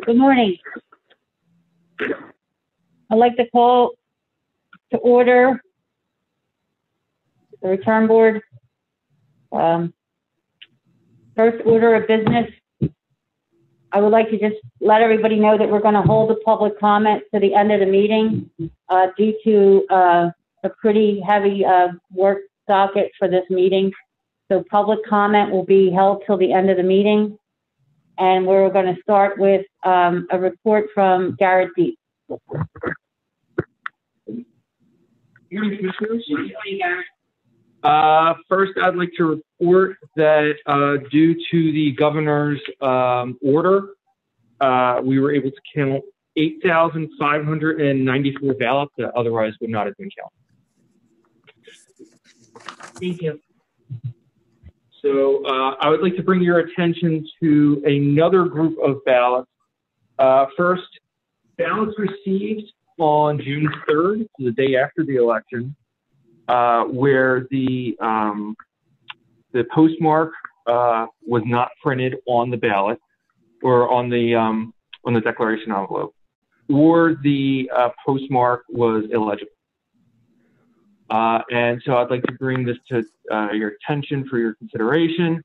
Good morning. I'd like to call to order the return board. First order of business, I would like to just let everybody know that we're going to hold the public comment to the end of the meeting due to a pretty heavy work docket for this meeting. So public comment will be held till the end of the meeting. And we're going to start with a report from Garrett. Good morning, Commissioners. Good morning, Garrett. First, I'd like to report that due to the governor's order, we were able to count 8,594 ballots that otherwise would not have been counted. Thank you. So I would like to bring your attention to another group of ballots. First, ballots received on June 3rd, the day after the election, where the postmark was not printed on the ballot or on the declaration envelope, or the postmark was illegible. And so I'd like to bring this to your attention for your consideration,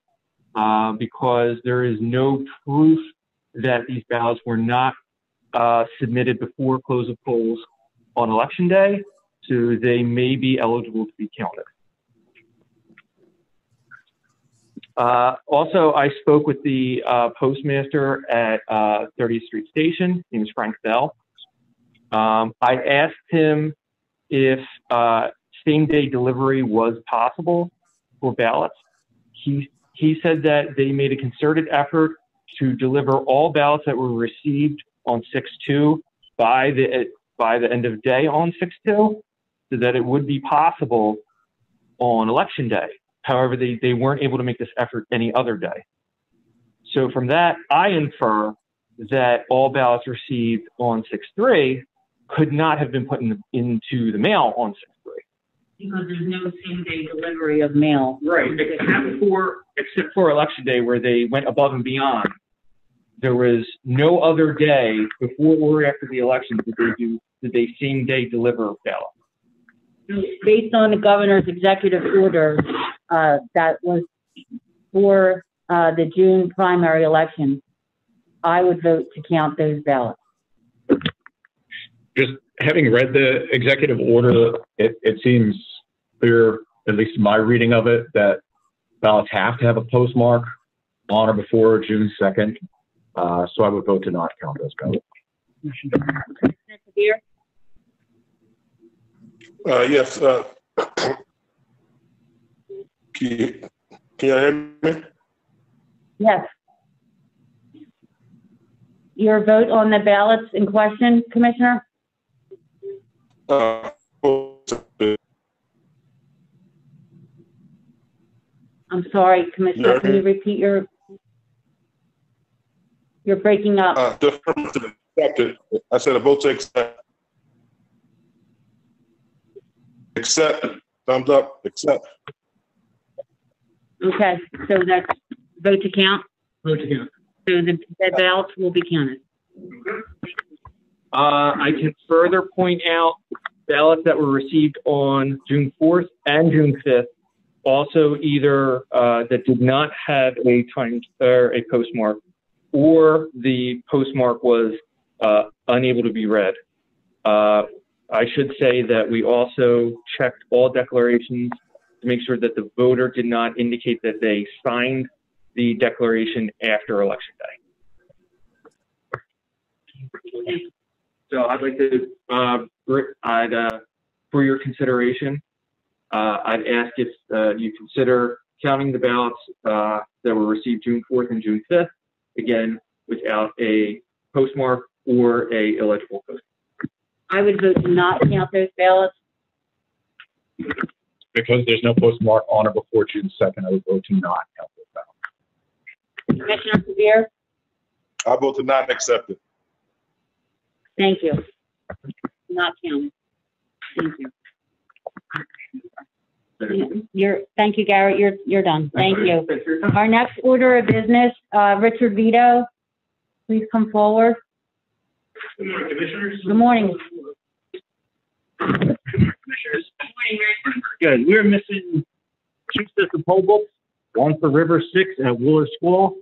because there is no proof that these ballots were not submitted before close of polls on election day, so they may be eligible to be counted. Also, I spoke with the postmaster at 30th Street Station. His name is Frank Bell. I asked him if same-day delivery was possible for ballots. He said that they made a concerted effort to deliver all ballots that were received on 6/2 by the end of day on 6/2, so that it would be possible on election day. However, they weren't able to make this effort any other day. So from that, I infer that all ballots received on 6/3 could not have been put into the mail on 6/3. Because there's no same-day delivery of mail. Right, except for election day, where they went above and beyond. There was no other day before or after the election did they same-day deliver ballots. Based on the governor's executive order that was for the June primary election, I would vote to count those ballots. Just having read the executive order, it seems clear, at least in my reading of it, that ballots have to have a postmark on or before June 2nd. So I would vote to not count those ballots. Yes. Can you hear me? Yes. Your vote on the ballots in question, Commissioner? I'm sorry, Commissioner. Can you repeat your? You're breaking up. I said a vote to accept. Accept. Thumbs up. Accept. Okay, so that's vote to count? Vote to count. So the ballots will be counted. I can further point out ballots that were received on June 4th and June 5th, also either that did not have a timed or a postmark, or the postmark was unable to be read. I should say that we also checked all declarations to make sure that the voter did not indicate that they signed the declaration after Election Day. So I'd like to, for your consideration, I'd ask if you consider counting the ballots that were received June 4th and June 5th, again, without a postmark or a illegible postmark. I would vote to not count those ballots. Because there's no postmark on or before June 2nd, I would vote to not count those ballots. Commissioner Sabir? I vote to not accept it. Thank you. Not counted. Thank you. Thank you, Garrett. You're done. Thank you. Our next order of business, Richard Vito, please come forward. Good morning, Commissioners. Good morning. Commissioners. Good. We're missing 2 sets of poll books. One for River 6 at Willard School,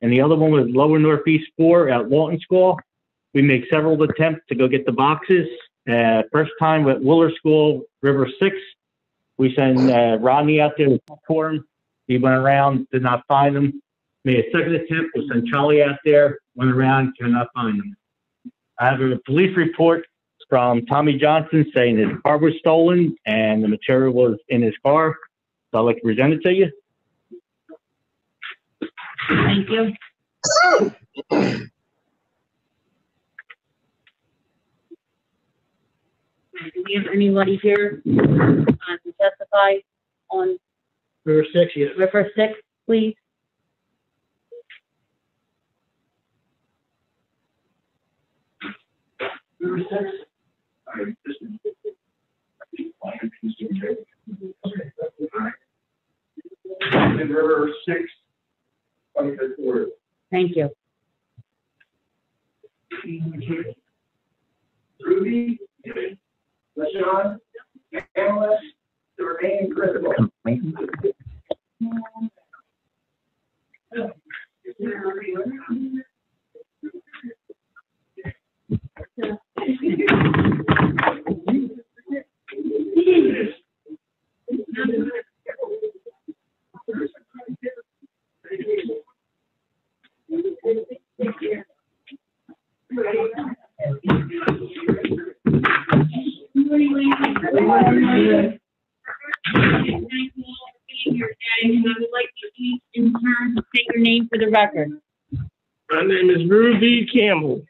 and the other one was Lower Northeast 4 at Lawton School. We made several attempts to go get the boxes. First time at Willard School, River 6, we sent Rodney out there for him. He went around, did not find them. Made a second attempt, we sent Charlie out there, went around, cannot find them. I have a police report from Tommy Johnson saying his car was stolen and the material was in his car. So I'd like to present it to you. Thank you. Do we have anybody here to testify on River 6, yes. River 6, please? River 6. River 6. Thank you. Ruby, LaShawn, analyst, the remaining critical. For the record. My name is Ruby Campbell.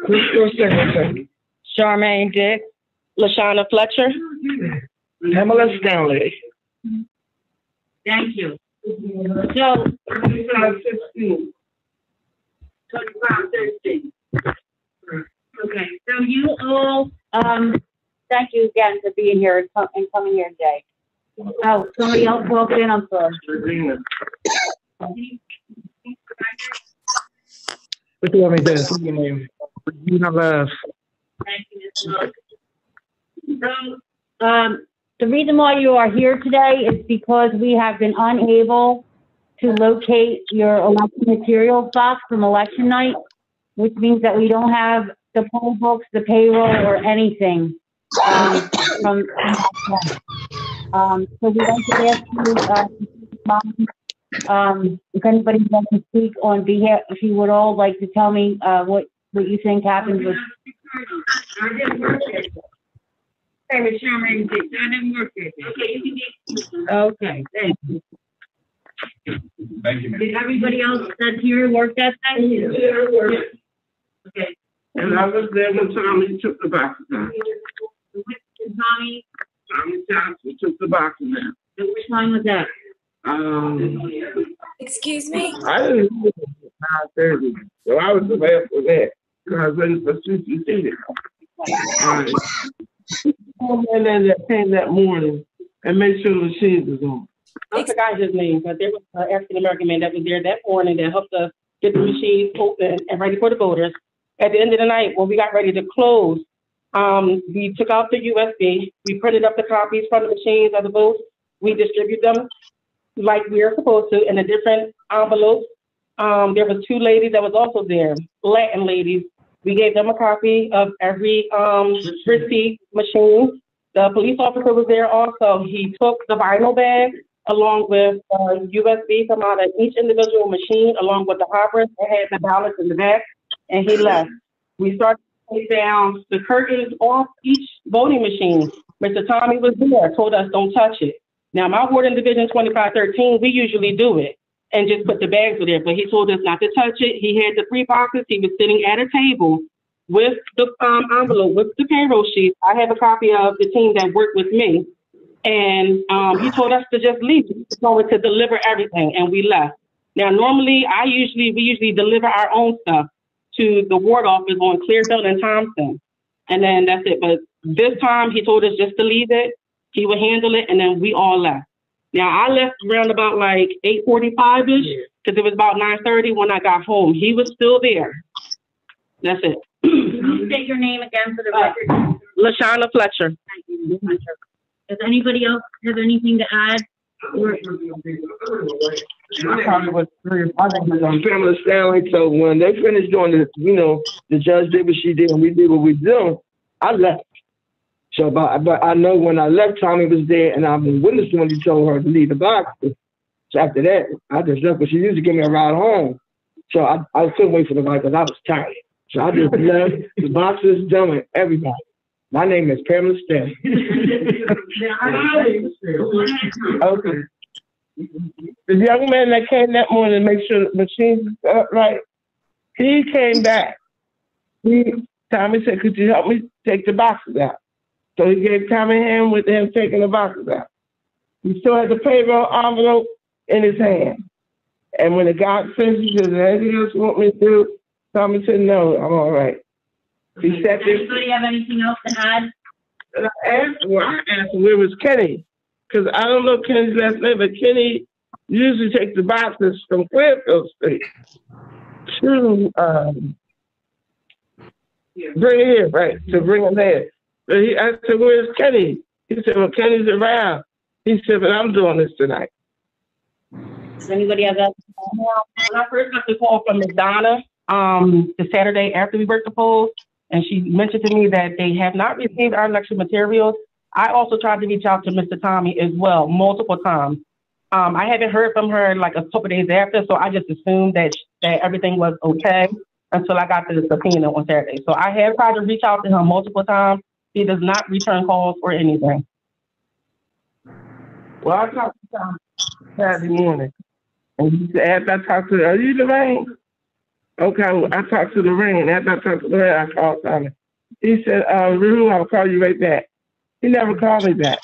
Crystal Singleton. Charmaine Dick. LaShawna Fletcher. Pamela Stanley. Thank you. So, 2516. 2513. Okay, so you all, thank you again for being here and coming here today. Oh, somebody else walked in, I'm sorry. What do you want me to do? What's your name? Regina Love. Thank you, Ms. Love. So, the reason why you are here today is because we have been unable to locate your election materials box from election night, which means that we don't have the poll books, the payroll, or anything from that time. So we'd like to ask you, if anybody wants to speak on behalf, if you would all like to tell me what you think happened with. I didn't work it. Hey, Ms. Sherman, I didn't work it. Okay, you can get. Okay, thank you. Thank you, ma'am. Did everybody else that's here work that day? Yeah, it worked. Okay. And I was there when Tommy took the boxes out. Tommy, Tommy Johnson took the boxes out. which time was that? Excuse me? I didn't know it was 9:30, so I was there for that because I was waiting for Susie seated. And then that came that morning and made sure the machine was on. I forgot his name, but there was an African American man that was there that morning that helped us get the machines open and ready for the voters. At the end of the night, when we got ready to close, we took out the USB, we printed up the copies from the machines of the votes, we distributed them like we are supposed to in a different envelopes. There were 2 ladies that was also there, Latin ladies. We gave them a copy of every receipt machine. The police officer was there also. He took the vinyl bag along with USB from out of each individual machine, along with the hoppers that had the ballots in the back, and he left. We started to take down the curtains off each voting machine. Mr. Tommy was there, told us don't touch it. Now, my ward in Division 2513, we usually do it and just put the bags in there, but he told us not to touch it. He had the 3 boxes. He was sitting at a table with the envelope, with the payroll sheet. I have a copy of the team that worked with me. And he told us to just leave. He was going to deliver everything, and we left. Now, normally, we usually deliver our own stuff to the ward office on Clearfield and Thompson. And then that's it. But this time, he told us just to leave it. He would handle it, and then we all left. Now, I left around about like 8:45-ish, because it was about 9:30 when I got home. He was still there. That's it. Can you state your name again for the record? LaShawna Fletcher. Thank you, Ms. Fletcher. Does anybody else have anything to add? Or- Pamela Stanley, so when they finished doing the, the judge did what she did and we did what we did, I left. So, but I know when I left, Tommy was there and I was witness when he told her to leave the box. So after that, I just left, but she used to give me a ride home. So I couldn't wait for the ride because I was tired. So I just left the boxes, done with everybody. My name is Pamela Stanley. Okay. The young man that came that morning to make sure the machines was up right, he came back. Tommy said, could you help me take the boxes out? So he gave Tommy a hand with him taking the boxes out. He still had the payroll envelope in his hand. And when the guy finished, he said, is there anything else you want me to do? Tommy said, no, I'm all right. He sat there. Anybody have anything else to add? And I asked him, where was Kenny? Because I don't know Kenny's last name, but Kenny usually takes the boxes from Clearfield Street to bring it here, right? To bring it there. But I said, where's Kenny? He said, well, Kenny's around. He said, but I'm doing this tonight. Does anybody have that? When I first got the call from Ms. Donna, the Saturday after we worked the polls, and she mentioned to me that they have not received our election materials. I also tried to reach out to Mr. Tommy as well, multiple times. I haven't heard from her like a couple days after, so I just assumed that everything was okay until I got the subpoena on Saturday. So I have tried to reach out to him multiple times. He does not return calls or anything. Well, I talked to Tommy Saturday morning, and he said, after I talked to her, are you Lorraine? Okay, well, I talked to Lorraine, and after I talked to Lorraine, I called Tommy. He said, Rue, I'll call you right back. He never called me back.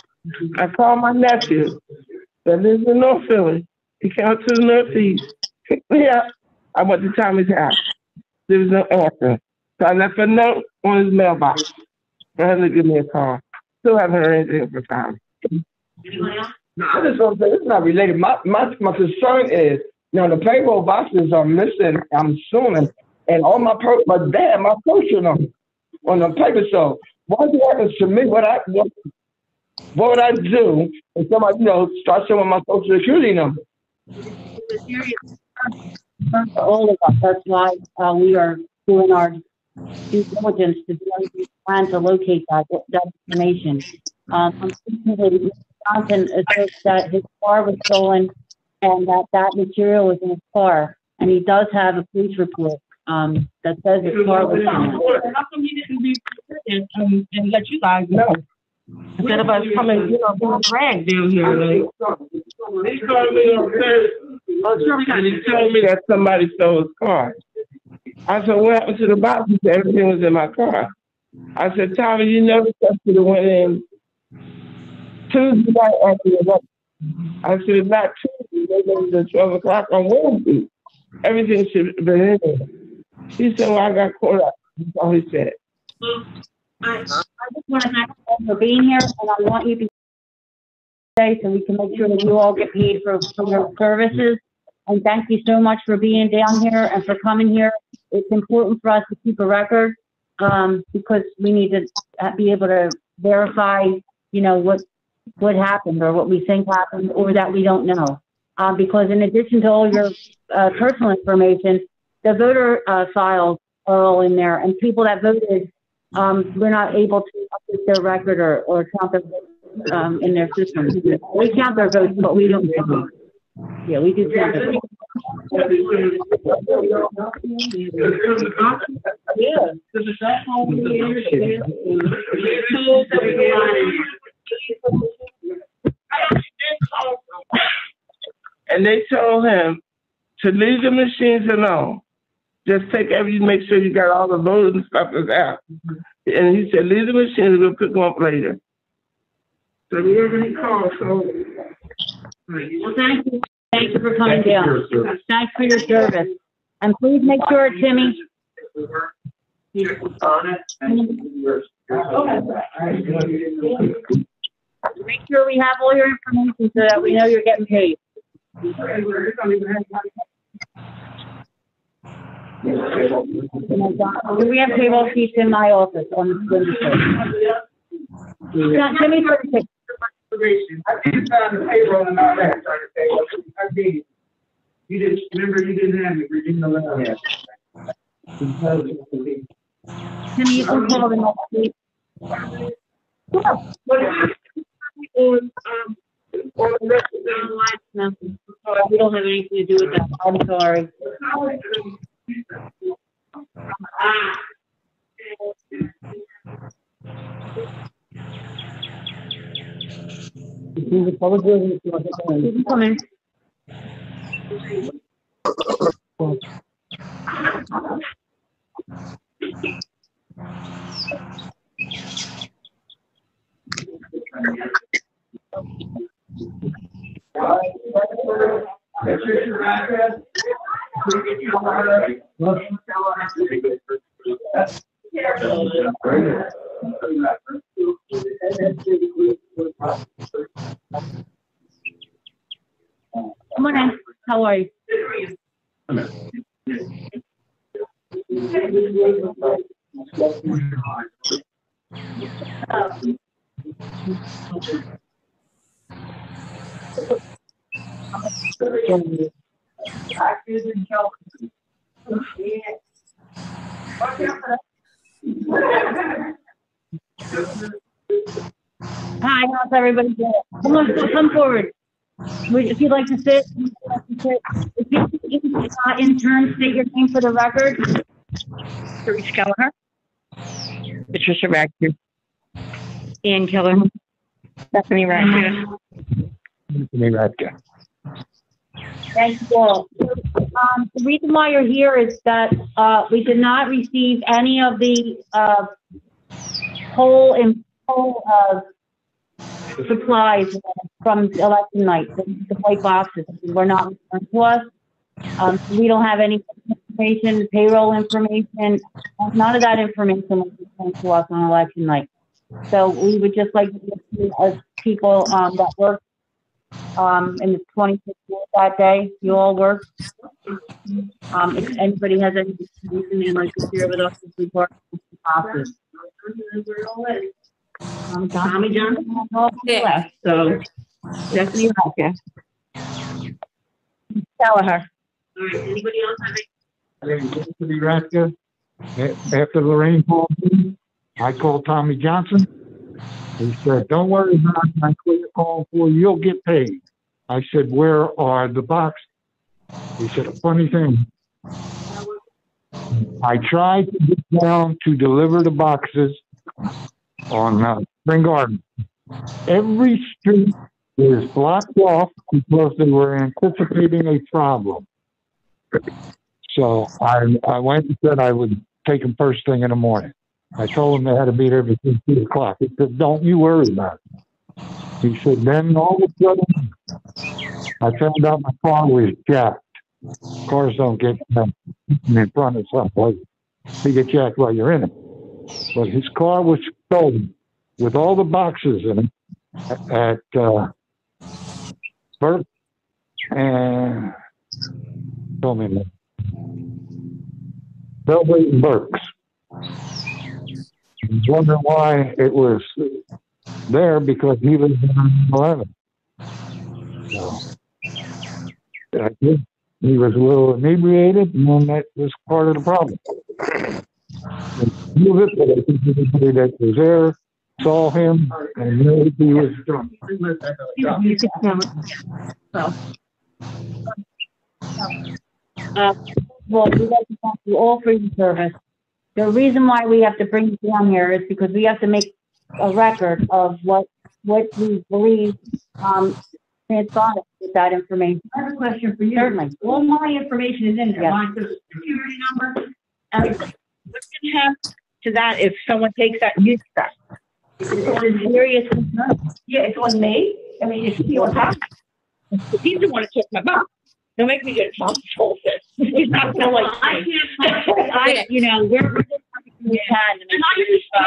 I called my nephew that lives in North Philly. He came up to the Northeast, picked me up. I went to Tommy's house. There was no answer. So I left a note on his mailbox for him to give me a call. Still haven't heard anything from Tommy. No, I just want to say, this is not related. My concern is, the payroll boxes are missing, I'm assuming, and all my social number on the paper. So why do I have to submit what would I do if somebody, starts showing my social security number? All of us. That's why we are doing our due diligence to plan to locate that information. Unfortunately, Johnson asserts that his car was stolen and that material was in his car, and he does have a police report that says his car was stolen. How come he didn't be and let you guys know? Instead of us coming, being dragged down here. He called me on Thursday, and he told me that somebody stole his car. I said, what happened to the box? He said, everything was in my car. I said, Tommy, you know the stuff should have went in Tuesday night after the election. I said, it's not Tuesday, it was at 12 o'clock on Wednesday. Everything should have been in there. He said, well, I got caught up. That's all he said. I just want to thank you for being here, and I want you to stay so we can make sure that you all get paid for your services. And thank you so much for being down here and for coming here. It's important for us to keep a record because we need to be able to verify, what happened or what we think happened or that we don't know. Because in addition to all your personal information, the voter files are all in there, and people that voted, we're not able to update their record or count their votes in their system. We count their votes, but we don't count. Yeah, we do count their votes. And they told him to leave the machines alone. Just make sure you got all the votes and stuff is out. And he said, leave the machines, we'll pick them up later. So whoever he called, Well, thank you. Thank you for coming down. Thanks for your service. And please make sure, Timmy. Make sure we have all your information so that we know you're getting paid. We have payroll sheets in my office on the window. Send me for the I did sign the payroll and all that, trying to say, well, I did. You didn't, remember you didn't have it, Virginia letter. Timmy, you can call the next week. No, we don't have anything to do with that. I'm sorry. You can come in. Come on in. How are you? Hi, how's everybody doing? Come on, come forward. If you'd like to sit, if you in turn state your name for the record. Bruce Kelleher. Patricia Radke. Ian Keller. Stephanie Radke. Anthony Radke. Thank you all. The reason why you're here is that we did not receive any of the poll supplies from election night. The white boxes were not returned to us. We don't have any information, payroll information. None of that information was returned to us on election night. So we would just like to see as people that worked in the 26th that day, you all worked. If anybody has any information they'd like to share with us as we work with the boxes. Tommy Johnson has all left, so definitely okay. Kelleher. All right, anybody else have Anthony Radke. After Lorraine called me, I called Tommy Johnson. He said, "Don't worry about it. I quit calling for you. You'll get paid." I said, "Where are the boxes?" He said, "A funny thing. I tried to get down to deliver the boxes on Spring Garden. Every street is blocked off because they were anticipating a problem. So I went and said I would take them first thing in the morning. I told him they had to be there before 2 o'clock. He said, "Don't you worry about it." He said, then all of a sudden, I found out my car was jacked. Cars don't get in front of someplace. You get jacked while you're in it. But his car was stolen with all the boxes in it at Burke and told me that. Belgrade and Burke's. I was wondering why it was there because he was in 11. So, I think he was a little inebriated, and then that was part of the problem. Everybody that was there saw him and knew he was drunk. Well, we'd like to thank you all for your service. The reason why we have to bring you down here is because we have to make a record of what we believe transpired with that information. I have a question for you. Certainly. All my information is in there. Yes. My social security number. What's going to happen to that if someone takes that and uses that? It's a serious concern. Yeah, it's on me. I mean, it's your house. He's the one that took my box. Don't make me get a phone call. He's not going to like. I can't. You know, we're just having to hand and And I understand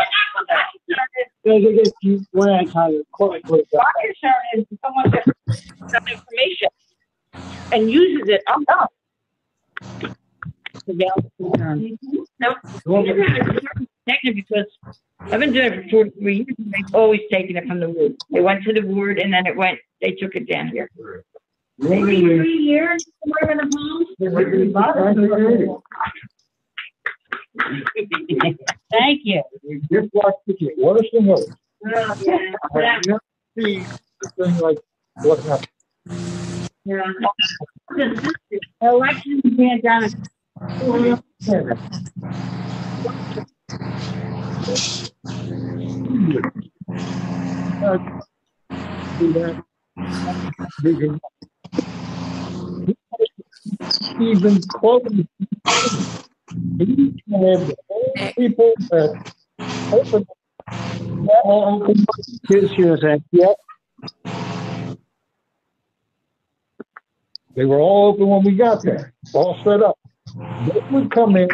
that, but My concern is if someone gets some information and uses it, I'm done. the valid return. Nope. Technically, because I've been doing it for 43 years, and they've always taken it from the wood. They went to the wood, and then they took it down here. 43 years, more than a home? Thank you. Just watch the worst thing ever. Yeah. You see the thing like what happened. Yeah. Election pandemic. Even close. He had people that open his here that yet. They were all open when we got there, all set up. They would come in,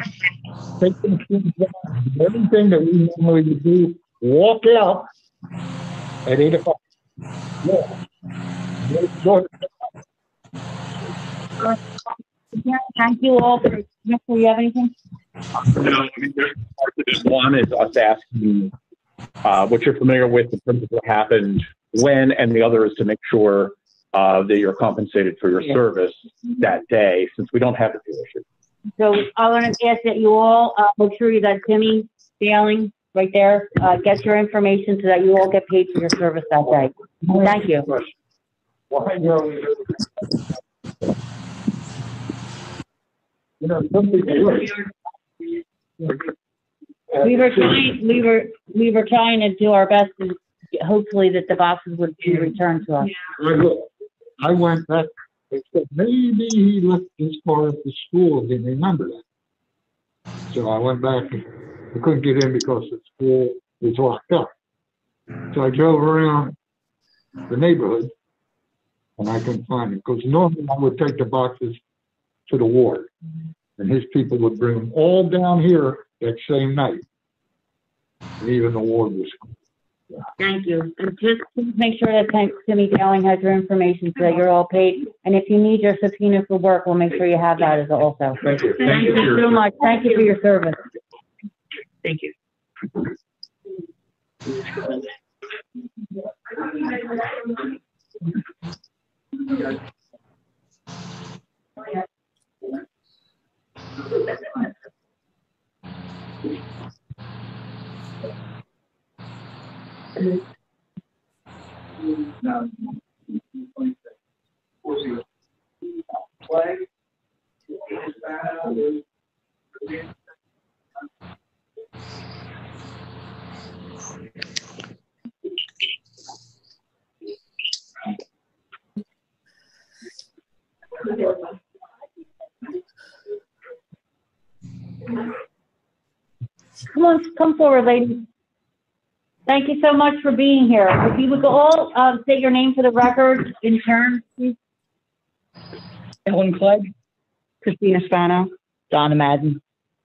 take them things down, everything that we normally would do, walk out at 8 o'clock. Yeah. Thank you all for, do you have anything? No, I mean, there's parts of it. One is us asking what you're familiar with in terms of what happened when, and the other is to make sure that you're compensated for your service that day, since we don't have the dealership. So I want to ask that you all make sure that Timmy Daling right there gets your information so that you all get paid for your service that day. Thank you. You know, some people we were trying to do our best to hopefully that the boxes would be returned to us. I went back. They said maybe he left as far as the school. Didn't remember that. So I went back. I couldn't get in because the school was locked up. So I drove around the neighborhood and I couldn't find him, because normally I would take the boxes to the ward, and his people would bring them all down here that same night. And even the ward was. Thank you. And just make sure that Timmy Dowling has your information so that you're all paid. And if you need your subpoena for work, we'll make sure you have that as also. Thank you. Thank you so much. Thank you for your service. Thank you. Come forward, ladies. Thank you so much for being here. If you would all say your name for the record in turn, please. Ellen Clegg, Christina Spano, Donna Madden,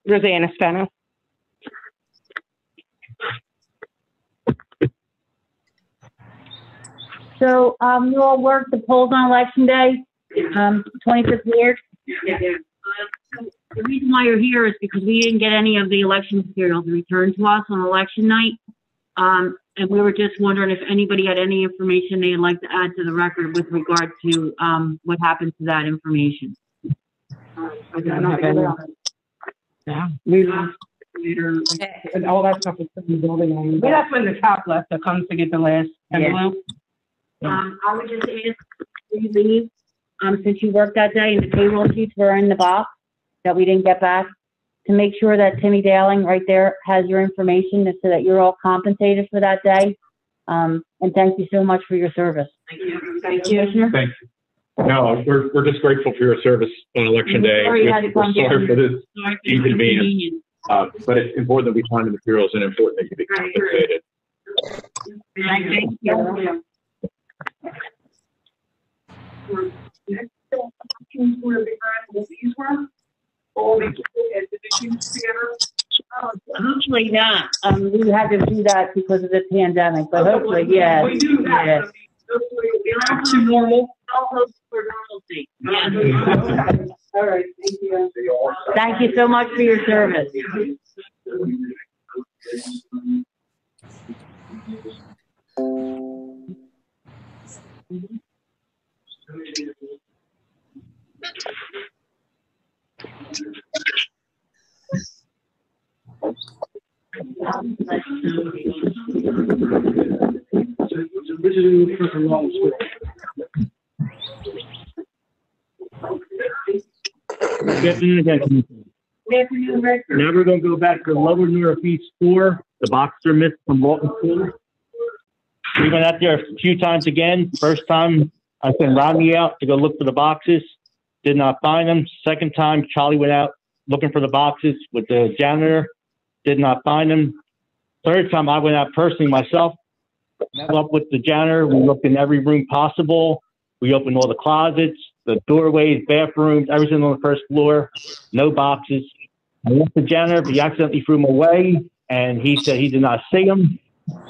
Rosanna Spano. So you all worked the polls on election day, 25th year. The reason why you're here is because we didn't get any of the election materials returned to us on election night. And we were just wondering if anybody had any information they'd like to add to the record with regard to what happened to that information. I don't have any. Yeah. We lost later, and all that stuff is in the building. But that's when the top left that comes to get the last envelope. I would just ask, please leave, since you worked that day and the payroll sheets were in the box that we didn't get back, to make sure that Timmy Daling right there has your information so that you're all compensated for that day. And thank you so much for your service. Thank you. Thank you, Commissioner. Thank you. No, we're just grateful for your service on election day. Sorry We're sorry for this inconvenience. But it's important that we find the materials and important that you be compensated. Thank you. These were all the divisions together. Hopefully not. We had to do that because of the pandemic, but hopefully, yeah. We do that. Yeah. We're back to normal. All hopes for normalcy. Yeah. All right, thank you. Thank you so much for your service. Good afternoon again. Good afternoon, Rick. Now we're going to go back to Lower Northeast 4. The boxes are missing from Lawton School. We went out there a few times again. First time, I sent Rodney out to go look for the boxes. Did not find them. Second time, Charlie went out looking for the boxes with the janitor. Did not find them. Third time, I went out personally myself. Met up with the janitor. We looked in every room possible. We opened all the closets, the doorways, bathrooms, everything on the first floor. No boxes. I asked the janitor, but he accidentally threw them away, and he said he did not see them.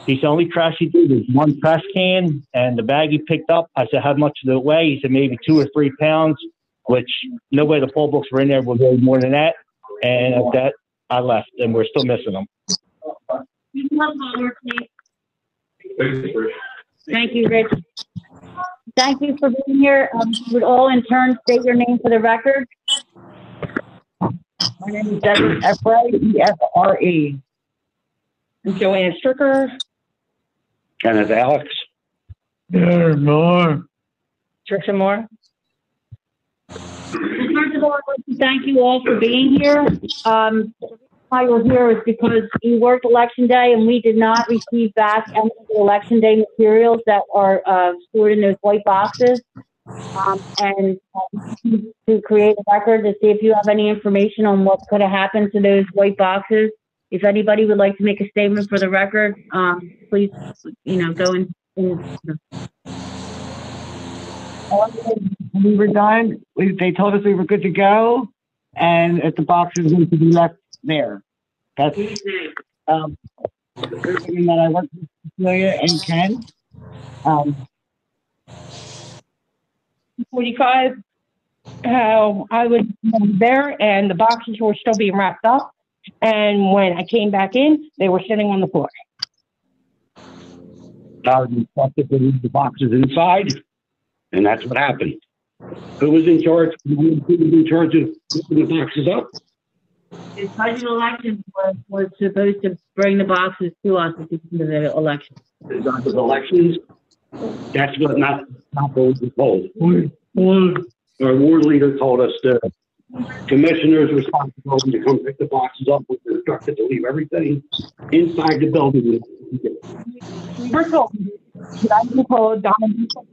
He said only trash he did was one trash can, and the bag he picked up. I said, how much did it weigh? He said maybe 2 or 3 pounds, which no way the poll books were in there would weigh more than that. And at that, I left, and we're still missing them. Thank you, Rich. Thank you for being here. Would all in turn state your name for the record? My name is Deborah Efre, E-F-R-E. I'm Joanne Stricker. Kenneth Alex. There's more. Trisha Moore. First of all, I'd like to thank you all for being here. The reason why you're here is because you worked Election Day and we did not receive back any of the Election Day materials that are stored in those white boxes. And to create a record to see if you have any information on what could have happened to those white boxes. If anybody would like to make a statement for the record, please, go in. We were done. They told us we were good to go, and if the boxes need to be left there. That's everything that I worked with Cecilia and Ken. 45. I was there, and the boxes were still being wrapped up. And when I came back in, they were sitting on the floor. I was instructed to leave the boxes inside, and that's what happened. Who was in charge? Who was in charge of putting the boxes up? The Sergeant Elections was supposed to bring the boxes to us at the end of the election. The Sergeant Elections? That's what not what we were told. Our ward leader told us the commissioner's responsibility to come pick the boxes up. We were instructed to leave everything inside the building. First of all, I was told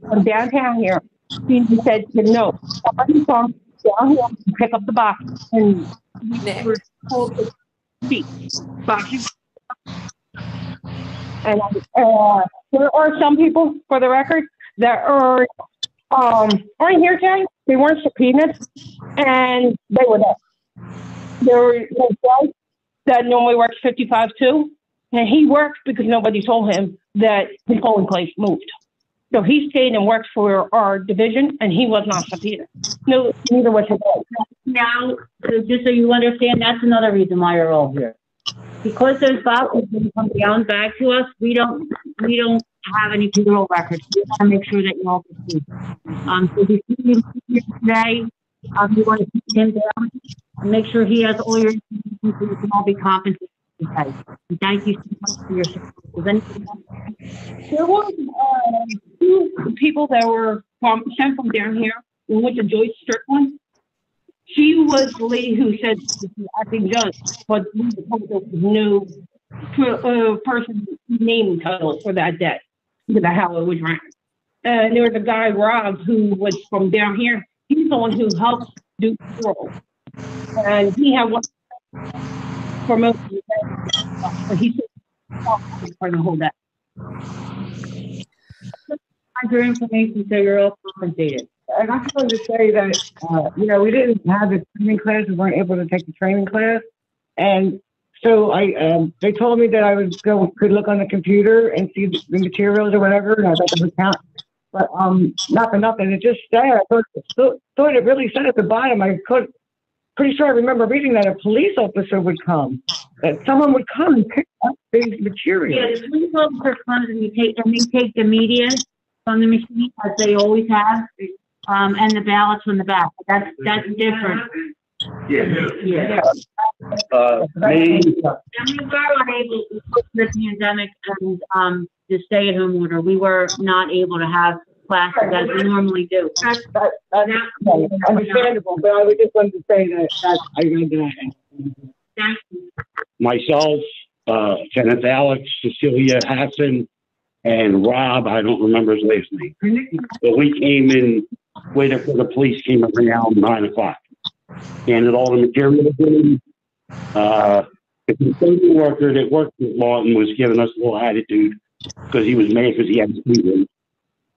from downtown here, she said, no, somebody come down here and pick up the box. And we were told to speak. Boxes. And there are some people, for the record, that are aren't here today. They weren't subpoenaed, and they were there. There was a guy that normally works 55 too, and he worked because nobody told him that his polling place moved. So he stayed and worked for our division, and he was not subpoenaed. No, neither was his wife. Now, just so you understand, that's another reason why you're all here. Because those boxes didn't come down back to us, we don't have any payroll records. We want to make sure that you all can see. So if you see him here today, you want to keep him down and make sure he has all your information so you can all be compensated. Okay. And thank you so much for your support. Was anything else? There was 2 people that were sent from down here. One was a Joyce Strickland. She was the lady who said the acting judge, but we were told there was no person name title for that day because of how it was ran. And there was a guy, Rob, who was from down here. He's the one who helped do the roll. And he had one for most of the day, but he said for the whole day. Your information so you're all compensated. And I just wanted to say that, we didn't have the training class. We weren't able to take the training class. And so they told me that I could look on the computer and see the materials or whatever. And I thought that would count. But not for nothing. It just sad. I thought it really said at the bottom. Pretty sure I remember reading that a police officer would come, that someone would come and pick up these materials. Yeah, the police officer comes and they take the media from the machine, as they always have, and the ballots from the back. That's different. Yeah. Yeah. Me, And we were unable, because of the pandemic and the stay-at-home order, we were not able to have classes as we normally do. That's understandable, but I would just want to say that I read that. Thank you. myself, Kenneth Alex, Cecilia Hassan, and Rob, I don't remember his last name. But we came in, waited for the police came around 9 o'clock. Handed all the materials in. The custodian worker that worked with Lawton was giving us a little attitude because he was mad because he had to leave.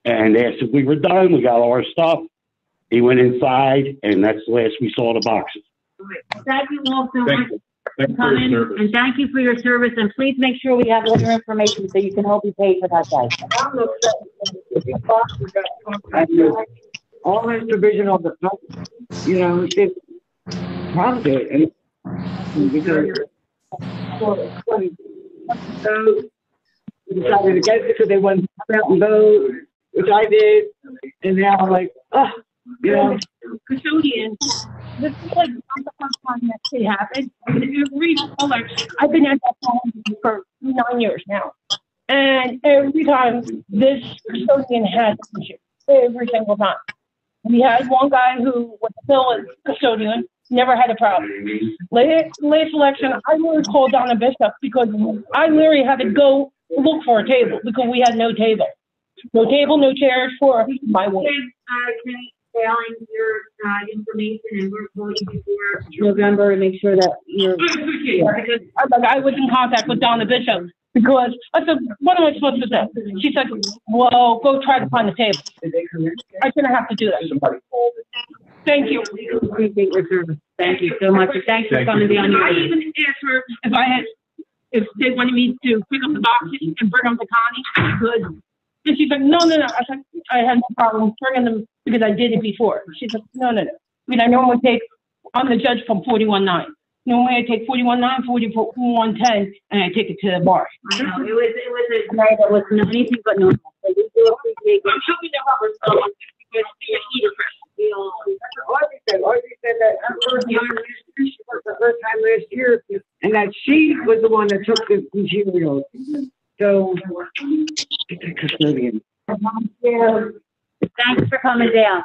And asked if we were done. We got all our stuff. He went inside, and that's the last we saw the boxes. Thank you all so much for coming, and thank you for your service. And please make sure we have all your information so you can help be paid for that day. All this division of the, it's prompted. And so decided against it because they wanted to come out and vote, which I did. And now I'm like, Custodian, this is like not the first time that shit happened. Every election, I've been at that phone for 9 years now. And every time this custodian has an issue, every single time. We had one guy who was still a custodian, never had a problem. Last election, I literally called down a bishop because I literally had to go look for a table because we had no table. No table, no chairs for my ward. Failing your information, and we're voting before November to make sure that you're. I was in contact with Donna Bishop because I said, "What am I supposed to do?" She said, "Well, go try to find the table." I shouldn't have to do that. Thank you. Appreciate your service. Thank you so much. Thanks for coming down here. I even asked her if they wanted me to pick up the boxes and bring them to Connie. I could. And she's like, no. I said, I had no problem bringing them because I did it before. She's like, no. I mean, I normally take, I'm the judge from 41-9. Normally I take 41-9, 41-10, and I take it to the bar. I know, it was a night that was anything but normal. So we do appreciate it. I'm hoping to help her because it's either Audrey said that the first time last year, and that she was the one that took the materials. So, it's a custodian. Thanks for coming down.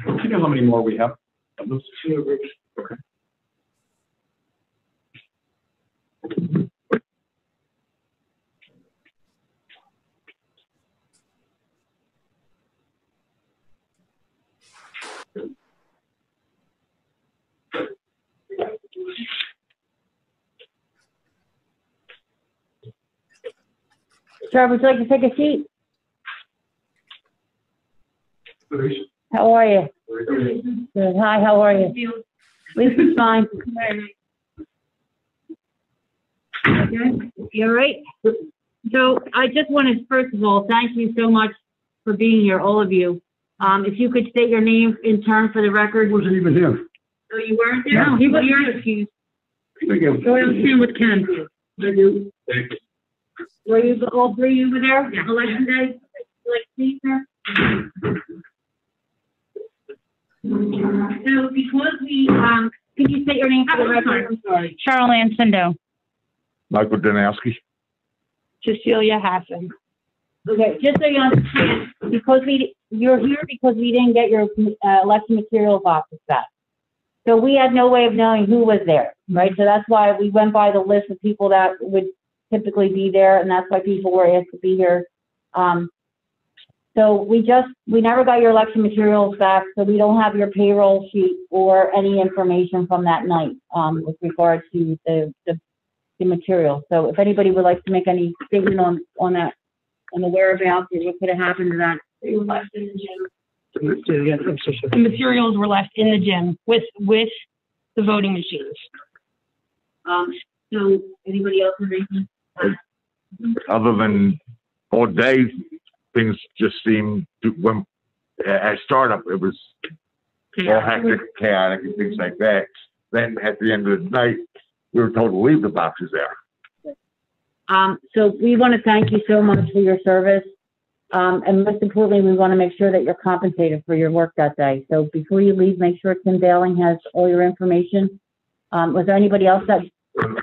Do you know how many more we have? Okay. Sir, would you like to take a seat? How are you? Good. Hi, how are you? Lisa's fine. Okay, you all right? So I just wanted, first of all, thank you so much for being here, all of you. If you could state your name in turn for the record. Wasn't even him. Oh, you weren't there? No, he wasn't here. Excused. Go and stand with Ken. Thank you. Were you, all three of you were there? Yeah. Election day? Like, see, sir? So because we, Can you state your name for the record? I'm sorry. Cheryl Ansindo. Michael Danowski. Cecilia Hassan. Okay, just so you understand, because you're here because we didn't get your election material boxes back. So we had no way of knowing who was there, right? So that's why we went by the list of people that would typically be there, and that's why people were asked to be here. So we never got your election materials back, so we don't have your payroll sheet or any information from that night with regard to the material. So if anybody would like to make any statement on that, on the whereabouts or what could have happened to that. They were left in the gym. The materials were left in the gym with the voting machines. So anybody else have anything? Other than all day, things just seemed to, when at startup, it was all hectic, chaotic, and things like that. Then at the end of the night, we were told to leave the boxes there. So we want to thank you so much for your service. And most importantly, we want to make sure that you're compensated for your work that day. So before you leave, make sure Tim Dowling has all your information. Was there anybody else that? One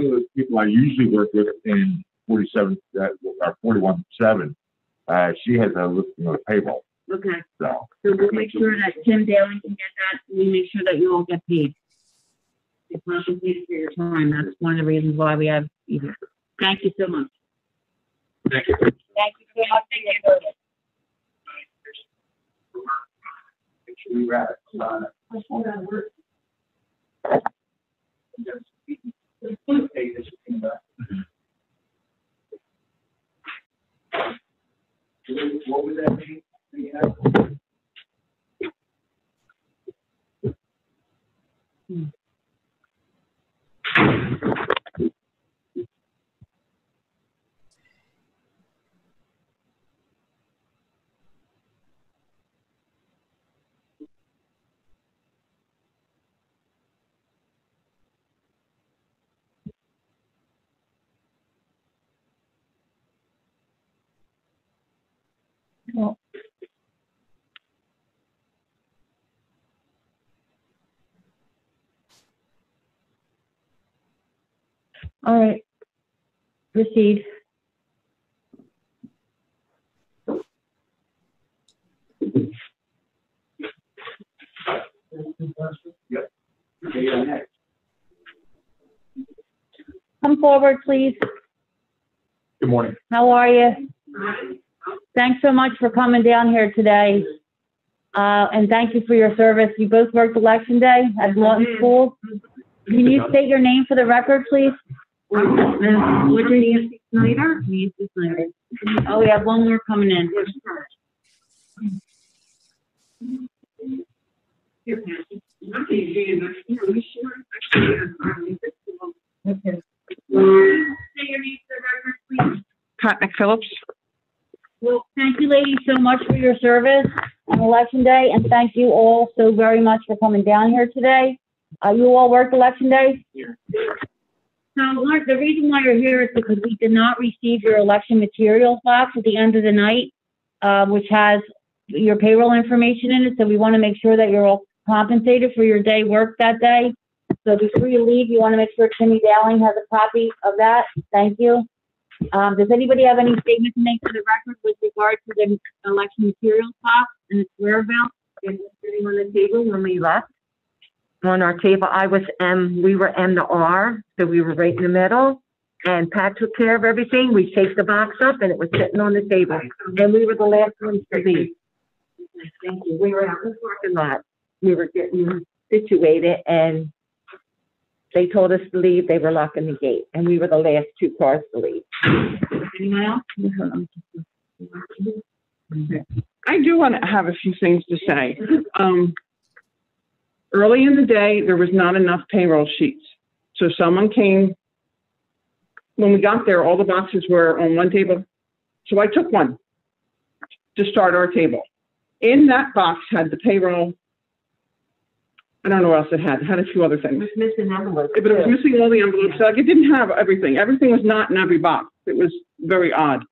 of the people I usually work with in 47, or 41-7, she has a listing on the payroll. Okay. So we'll make sure that Tim Dowling can get that. We make sure that you all get paid. It's compensated for your time. That's one of the reasons why we have you here. Thank you so much. Thank you. Thank you so much for your service. What was that mean? Well, all right. Proceed. Yep. Come forward, please. Good morning. How are you? Thanks so much for coming down here today. And thank you for your service. You both worked election day at Lawton School. Can you state your name for the record, please? Nancy Snyder. Nancy Snyder. Oh, we have one more coming in. Okay. Say your name for the record, please. Pat McPhillips. Well, thank you, ladies, so much for your service on Election Day, and thank you all so very much for coming down here today. You all worked Election Day? Yeah. So, Mark, the reason why you're here is because we did not receive your election materials box at the end of the night, which has your payroll information in it, so we want to make sure that you're all compensated for your day work that day. So before you leave, you want to make sure Timmy Dowling has a copy of that. Thank you. Does anybody have any statement to make for the record with regard to the election materials box and its whereabouts? It was sitting on the table when we left. On our table, I was M, we were M to R, so we were right in the middle. And Pat took care of everything. We shaped the box up and it was sitting on the table. And we were the last ones to leave. Thank you. We were out in the parking lot. We were getting situated and they told us to leave. They were locking the gate, and we were the last two cars to leave. Anyone else? I do want to have a few things to say. Early in the day, there was not enough payroll sheets. So someone came, when we got there, all the boxes were on one table. So I took one to start our table. In that box had the payroll. I don't know what else it had. It had a few other things. It was missing envelopes. But it was missing all the envelopes. So like it didn't have everything. Everything was not in every box. It was very odd.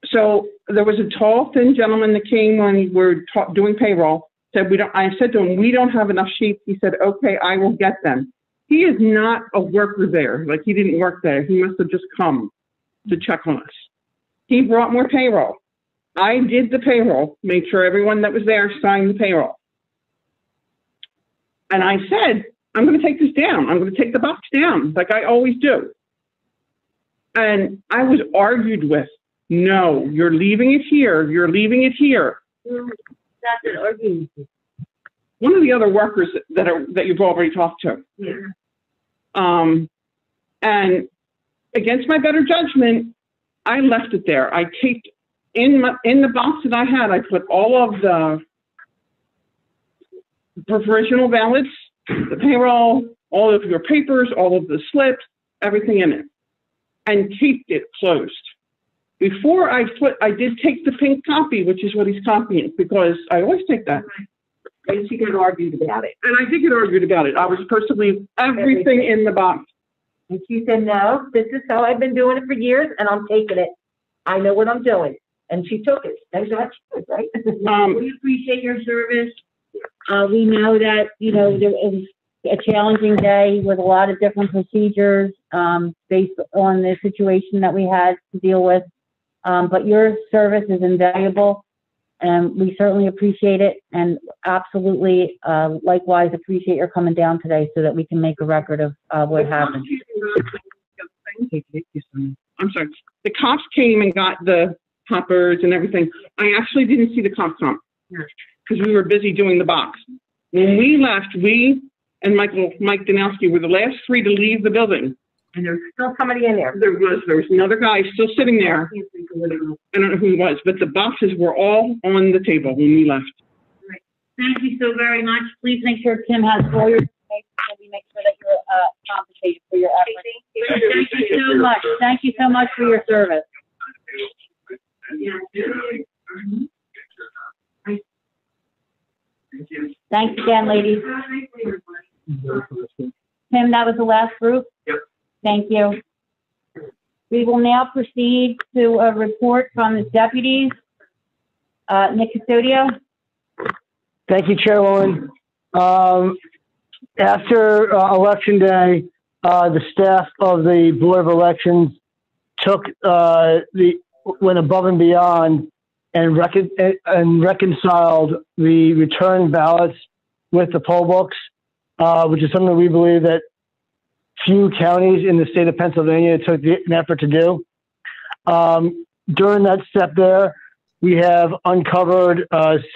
So there was a tall, thin gentleman that came when we were doing payroll. Said I said to him, we don't have enough sheets. He said, okay, I will get them. He is not a worker there. Like, he didn't work there. He must have just come to check on us. He brought more payroll. I did the payroll, made sure everyone that was there signed the payroll. And I said, I'm going to take this down. I'm going to take the box down like I always do. And I was argued with. No, you're leaving it here. You're leaving it here. That's an argument. One of the other workers that you've already talked to. Yeah. And against my better judgment, I left it there. I taped in the box that I had. I put all of the provisional ballots, the payroll, all of your papers, all of the slips, everything in it, and taped it closed. Before I did take the pink copy, which is what he's copying, because I always take that. And she got argued about it. And I did get argued about it. I was supposed to leave everything in the box. And she said, no, this is how I've been doing it for years, and I'm taking it. I know what I'm doing. And she took it. That's what she did, right? We appreciate your service. We know that, you know, there was a challenging day with a lot of different procedures based on the situation that we had to deal with. But your service is invaluable, and we certainly appreciate it, and absolutely likewise appreciate your coming down today so that we can make a record of what happened. I'm sorry. The cops came and got the poppers and everything. I actually didn't see the cops come because we were busy doing the box. When we left, we and Mike Danowski were the last three to leave the building. And there's still somebody in there. There was another guy still sitting there. I don't know who he was, but the boxes were all on the table when we left. Right. Thank you so very much. Please make sure Tim has all your information and we make sure that you're compensated for your efforts. Thank you so much. Thank you so much for your service. Thanks again, ladies. Tim, that was the last group? Yep. Thank you. We will now proceed to a report from the deputies. Nick Custodio. Thank you, Chairwoman. After Election Day, the staff of the Board of Elections went above and beyond and reconciled the return ballots with the poll books, which is something we believe that few counties in the state of Pennsylvania took an effort to do. During that step there, we have uncovered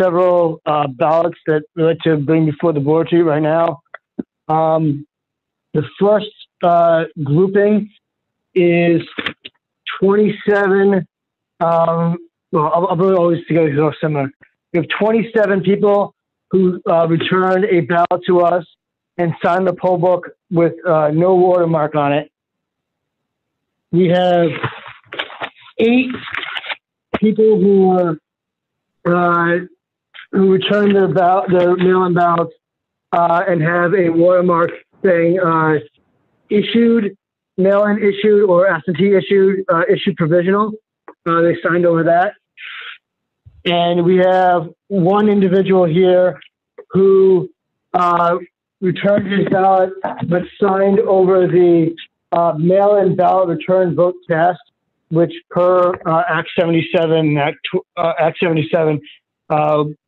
several ballots that we'd like to bring before the board to you right now. The first grouping is 27, I'll bring all these together because they're similar. We have 27 people who returned a ballot to us and signed the poll book with no watermark on it. We have 8 people who returned their mail-in ballots and have a watermark saying issued, mail-in issued, or absentee issued, issued provisional. They signed over that. And we have one individual here who returned his ballot but signed over the mail-in ballot return vote test, which per Act 77, Act 77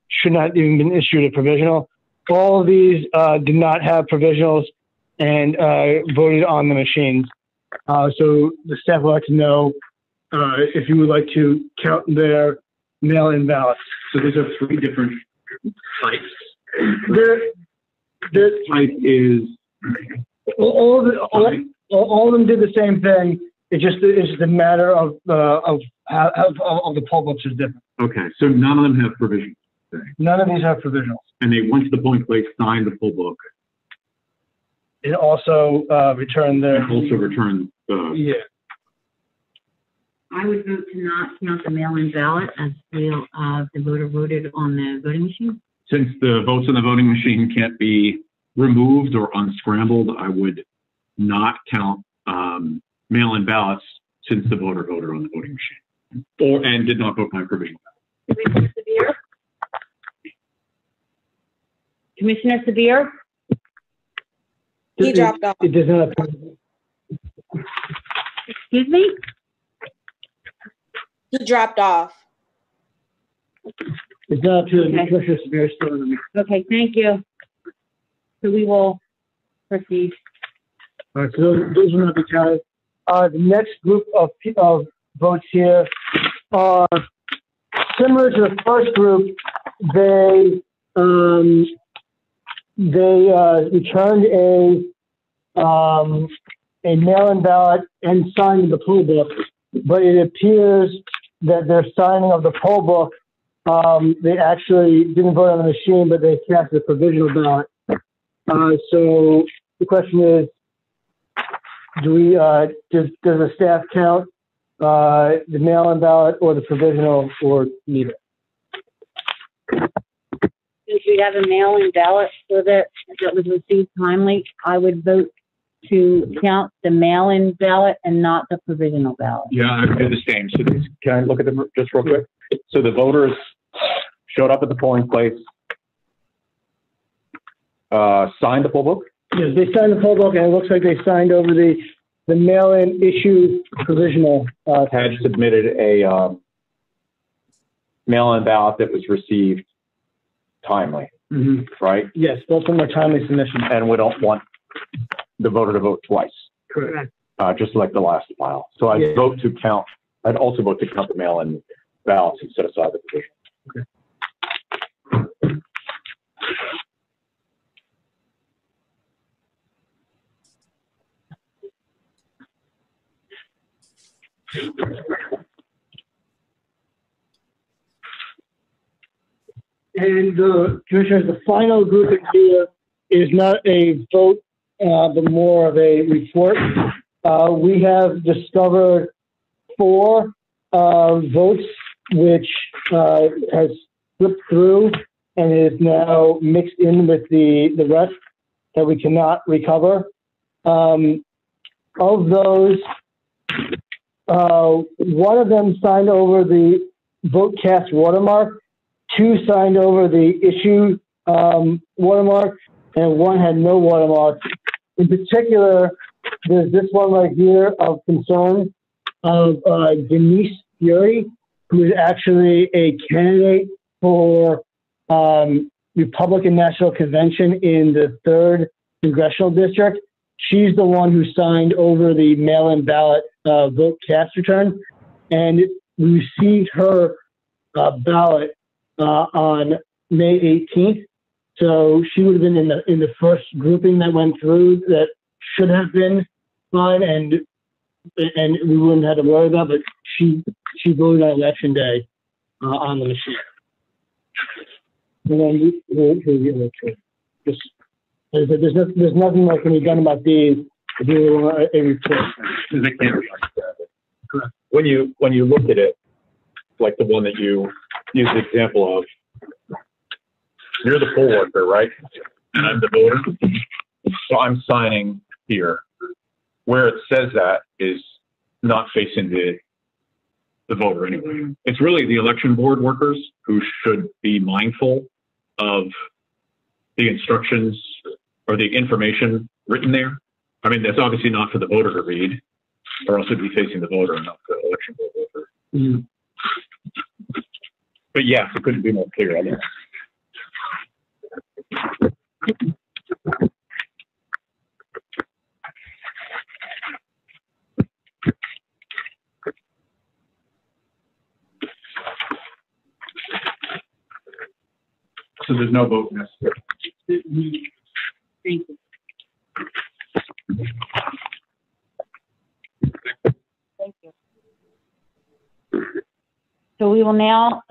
should not even been issued a provisional. All of these did not have provisionals and voted on the machines. So the staff would like to know if you would like to count their mail-in ballots. So these are 3 different types. This type is all of them did the same thing. It's just a matter of the poll books is different. okay. So none of them have provisions. None of these have provisionals. And they went to the polling place, signed the poll book. It also returned their. And also returned the. Yeah. I would vote to not count the mail-in ballot as the voter voted on the voting machine. Since the votes in the voting machine can't be removed or unscrambled, I would not count mail-in ballots since the voter voted on the voting machine and did not vote by provisional ballot. Richard Sabir. Commissioner Sabir? He dropped off. It does not. Excuse me? He dropped off. It's not to Commissioner Sabir still in the meeting. Okay, thank you. So we will proceed. All right, so those will not be counted. The next group of votes here are similar to the first group. They returned a mail-in ballot and signed the poll book, but it appears that their signing of the poll book, they actually didn't vote on the machine, but they cast the provisional ballot. So the question is, does the staff count the mail-in ballot or the provisional, or neither? If we have a mail-in ballot that was received timely, I would vote to count the mail-in ballot and not the provisional ballot. Yeah, I would do the same. So can I look at them just real quick? So the voters showed up at the polling place, signed the poll book? Yes, they signed the poll book, and it looks like they signed over the mail-in issue provisional. Had submitted a mail-in ballot that was received timely, right? Yes, both of them are timely submissions. And we don't want the voter to vote twice. Correct. Just like the last file. So I'd vote to count, I'd also vote to count the mail-in ballots and set aside the provision. Okay. And Commissioners, the final group here is not a vote, but more of a report. We have discovered 4 votes which has slipped through and is now mixed in with the rest that we cannot recover. Of those, one of them signed over the vote cast watermark, 2 signed over the issue watermark, and 1 had no watermark. In particular, there's this one right here of concern of Denise Fury, who is actually a candidate for Republican National Convention in the 3rd Congressional District. She's the one who signed over the mail-in ballot vote cast return, and we received her ballot on May 18th. So she would have been in the first grouping that went through that should have been fine, and we wouldn't have to worry about. But she voted on election day on the machine. And then just there's nothing that can be done about these if you want a report. Correct. When you look at it, like the one that you used the example of, you're the poll worker, right? And I'm the voter. So I'm signing here. Where it says that is not facing the voter anyway. It's really the election board workers who should be mindful of the instructions or the information written there. I mean, that's obviously not for the voter to read, or else it'd be facing the voter and not the election board worker. Mm-hmm. But yes, it couldn't be more clear on that. So there's no vote necessary. Thank you. Thank you. So we will now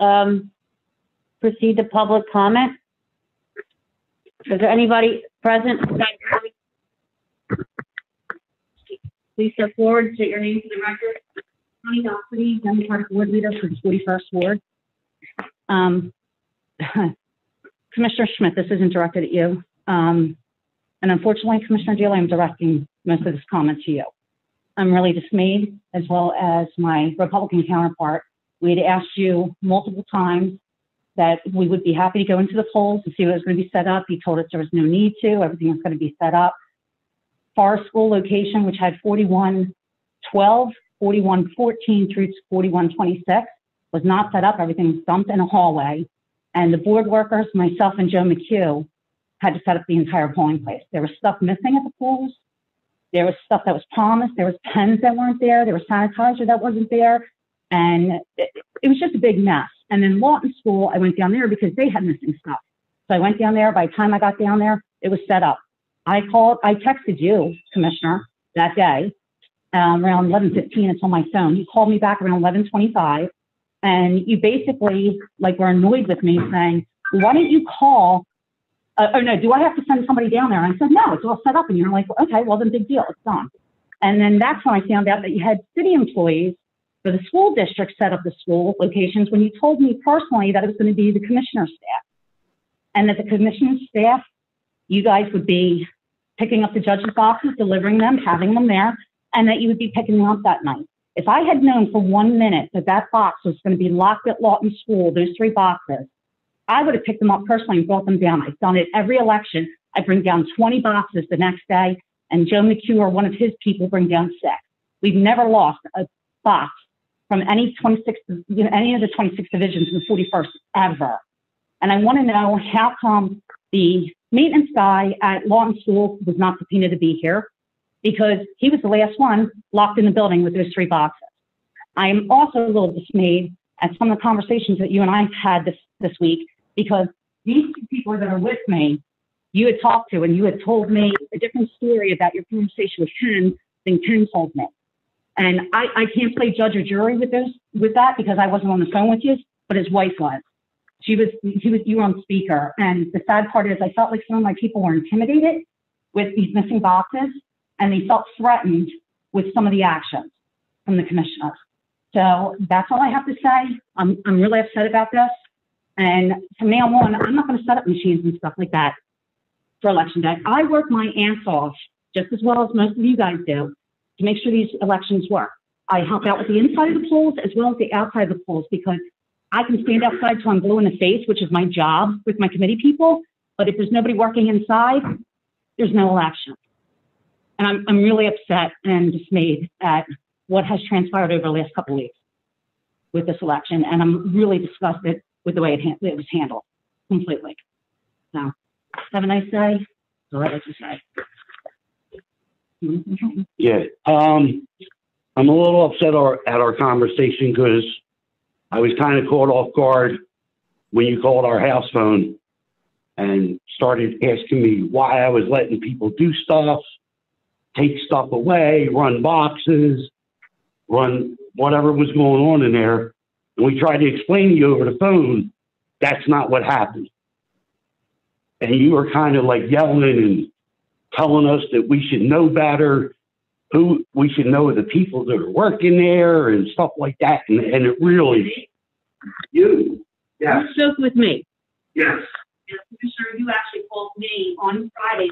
proceed to public comment. Is there anybody present? Please step forward, state your name for the record. Connie Dougherty, Democratic Ward Leader for the 41st Ward. Commissioner Schmidt, this isn't directed at you. And unfortunately, Commissioner Deeley, I'm directing most of this comment to you. I'm really dismayed, as well as my Republican counterpart. We had asked you multiple times that we would be happy to go into the polls and see what was going to be set up. He told us there was no need to. Everything was going to be set up. Forest School location, which had 4112, 4114 through 4126, was not set up. Everything was dumped in a hallway. And the board workers, myself and Joe McHugh, had to set up the entire polling place. There was stuff missing at the polls. There was stuff that was promised. There was pens that weren't there. There was sanitizer that wasn't there. And it was just a big mess. And then Lawton School, I went down there because they had missing stuff. So I went down there. By the time I got down there, it was set up. I texted you, Commissioner, that day, around 11:15. It's on my phone. You called me back around 11:25. And you basically, like, were annoyed with me saying, why don't you call, oh no, do I have to send somebody down there? And I said, no, it's all set up. And you're like, well, okay, well then big deal, it's done. And then that's when I found out that you had city employees for the school district set up the school locations when you told me personally that it was going to be the commissioner's staff. And that the commissioner's staff, you guys would be picking up the judge's boxes, delivering them, having them there, and that you would be picking them up that night. If I had known for 1 minute that that box was going to be locked at Lawton School, those 3 boxes, I would have picked them up personally and brought them down. I've done it every election. I bring down 20 boxes the next day, and Joe McHugh or one of his people bring down 6. We've never lost a box from any 26, any of the 26 divisions in the 41st ever. And I want to know how come the maintenance guy at Lawton School was not subpoenaed to be here, because he was the last one locked in the building with those 3 boxes. I am also a little dismayed at some of the conversations that you and I had this week, because these 2 people that are with me, you had talked to, and you had told me a different story about your conversation with Ken than Ken told me. And I can't play judge or jury with that because I wasn't on the phone with you, but his wife was. You were on speaker. And the sad part is I felt like some of my people were intimidated with these missing boxes, and they felt threatened with some of the actions from the commissioners. So that's all I have to say. I'm really upset about this. And from now on, I'm not going to set up machines and stuff like that for election day. I work my ass off just as well as most of you guys do to make sure these elections work. I help out with the inside of the polls as well as the outside of the polls, because I can stand outside till I'm blue in the face, which is my job with my committee people. But if there's nobody working inside, there's no election. And I'm really upset and dismayed at what has transpired over the last couple of weeks with this election. And I'm really disgusted with the way it was handled completely. So have a nice day. So I'd like to say. Yeah, I'm a little upset at our conversation because I was kind of caught off guard when you called our house phone and started asking me why I was letting people do stuff, take stuff away, run boxes, run whatever was going on in there. And we tried to explain to you over the phone, that's not what happened. And you were kind of like yelling and telling us that we should know better, who we should know the people that are working there and stuff like that. And it really, you spoke with me. Yes. Commissioner, you actually called me on Friday.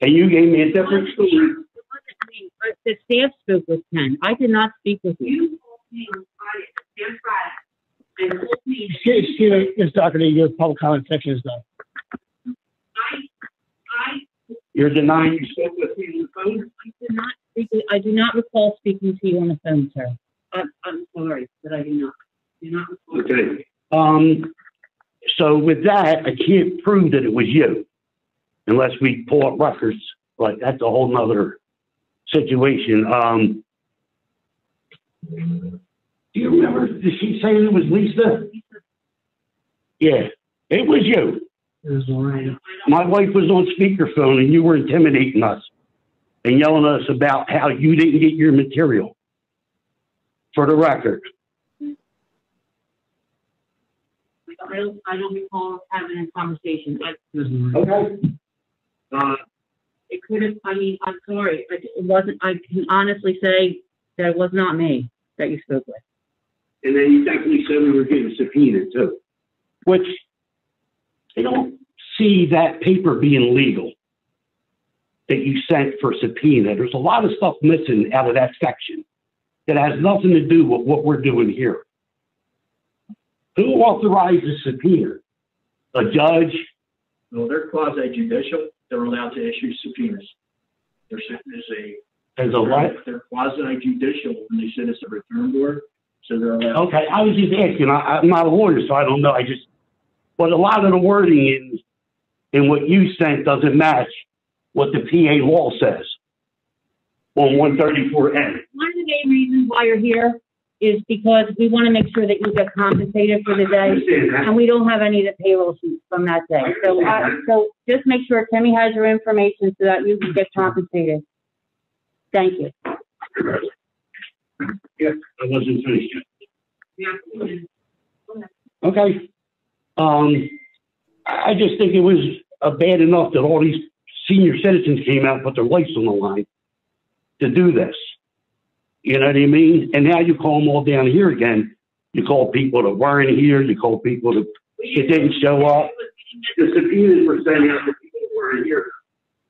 And you gave me a different story. It wasn't me, but the staff spoke with Ken. I did not speak with you. You called me on Friday, and told me. Excuse me, Ms. Dougherty, your public comment section is done. You're denying you spoke with me on the phone? I do not recall speaking to you on the phone, sir. I'm sorry, but I do not recall. Okay. So with that, I can't prove that it was you unless we pull up records, but that's a whole nother situation. Do you remember, did she say it was Lisa? Yeah, it was you. It was Lorraine. My wife was on speakerphone and you were intimidating us and yelling at us about how you didn't get your material. For the record. I don't recall having a conversation. Okay. It could have, I'm sorry. It wasn't, I can honestly say that it was not me that you spoke with. And then you definitely said we were getting subpoenaed too, which I don't see that paper being legal that you sent for subpoena. There's a lot of stuff missing out of that section that has nothing to do with what we're doing here. Who authorizes subpoena? A judge? No, they're quasi-judicial. They're allowed to issue subpoenas. There's As a what? They're quasi-judicial when they sit as a return board, so they're allowed. Okay, I was just asking. I'm not a lawyer, so I don't know. But a lot of the wording in what you sent doesn't match what the PA law says on 134A. One of the main reasons why you're here is because we want to make sure that you get compensated for the day, and we don't have any of the payroll sheets from that day. So just make sure Timmy has your information so that you can get compensated. Thank you. Yeah, I wasn't finished yet. Okay. I just think it was bad enough that all these senior citizens came out and put their lives on the line to do this. You know what I mean? And now you call them all down here again. You call people that weren't here. You call people that didn't show up. The subpoenas were sent out to people that weren't here.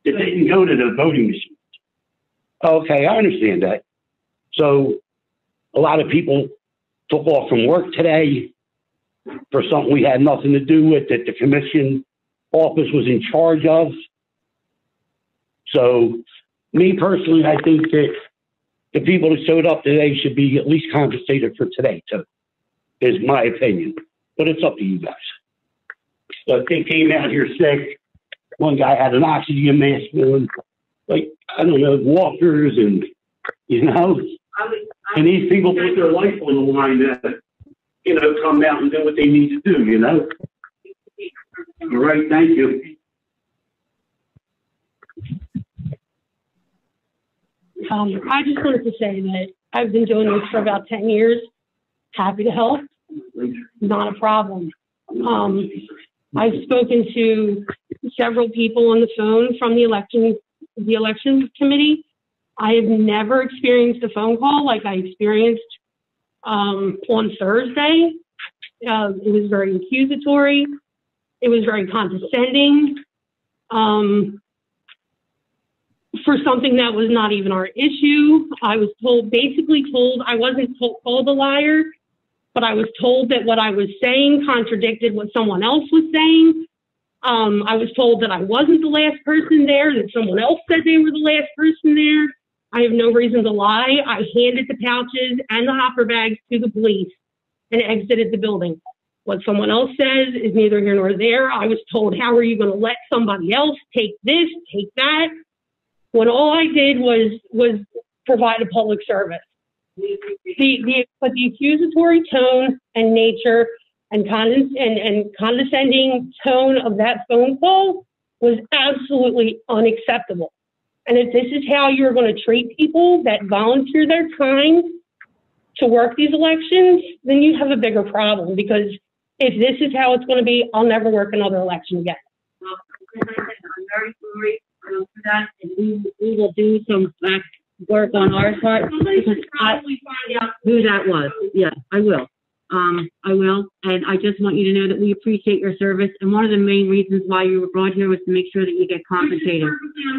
That didn't go to the voting machines. Okay, I understand that. So a lot of people took off from work today for something we had nothing to do with, that the commission office was in charge of. So me personally, I think that the people that showed up today should be at least compensated for today too, is my opinion. But it's up to you guys. But they came out here sick. One guy had an oxygen mask on, like, I don't know, walkers and, you know. And these people put their life on the line to, you know, come out and do what they need to do, you know. All right, thank you. I just wanted to say that I've been doing this for about 10 years. Happy to help. Not a problem. I've spoken to several people on the phone from the elections committee. I have never experienced a phone call like I experienced on Thursday. It was very accusatory. It was very condescending. For something that was not even our issue. I was basically told, I wasn't called a liar, but I was told that what I was saying contradicted what someone else was saying. I was told that I wasn't the last person there, that someone else said they were the last person there. I have no reason to lie. I handed the pouches and the hopper bags to the police and exited the building. What someone else says is neither here nor there. I was told, how are you going to let somebody else take this, take that? When all I did was provide a public service. But the accusatory tone and nature and condescending tone of that phone call was absolutely unacceptable. And if this is how you're going to treat people that volunteer their time to work these elections, then you have a bigger problem, because if this is how it's going to be, I'll never work another election again. Well, I'm very sorry for that, and we will do some back work on our part, because I find out who that was. Yeah, I will. I will, and I just want you to know that we appreciate your service. And one of the main reasons why you were brought here was to make sure that you get compensated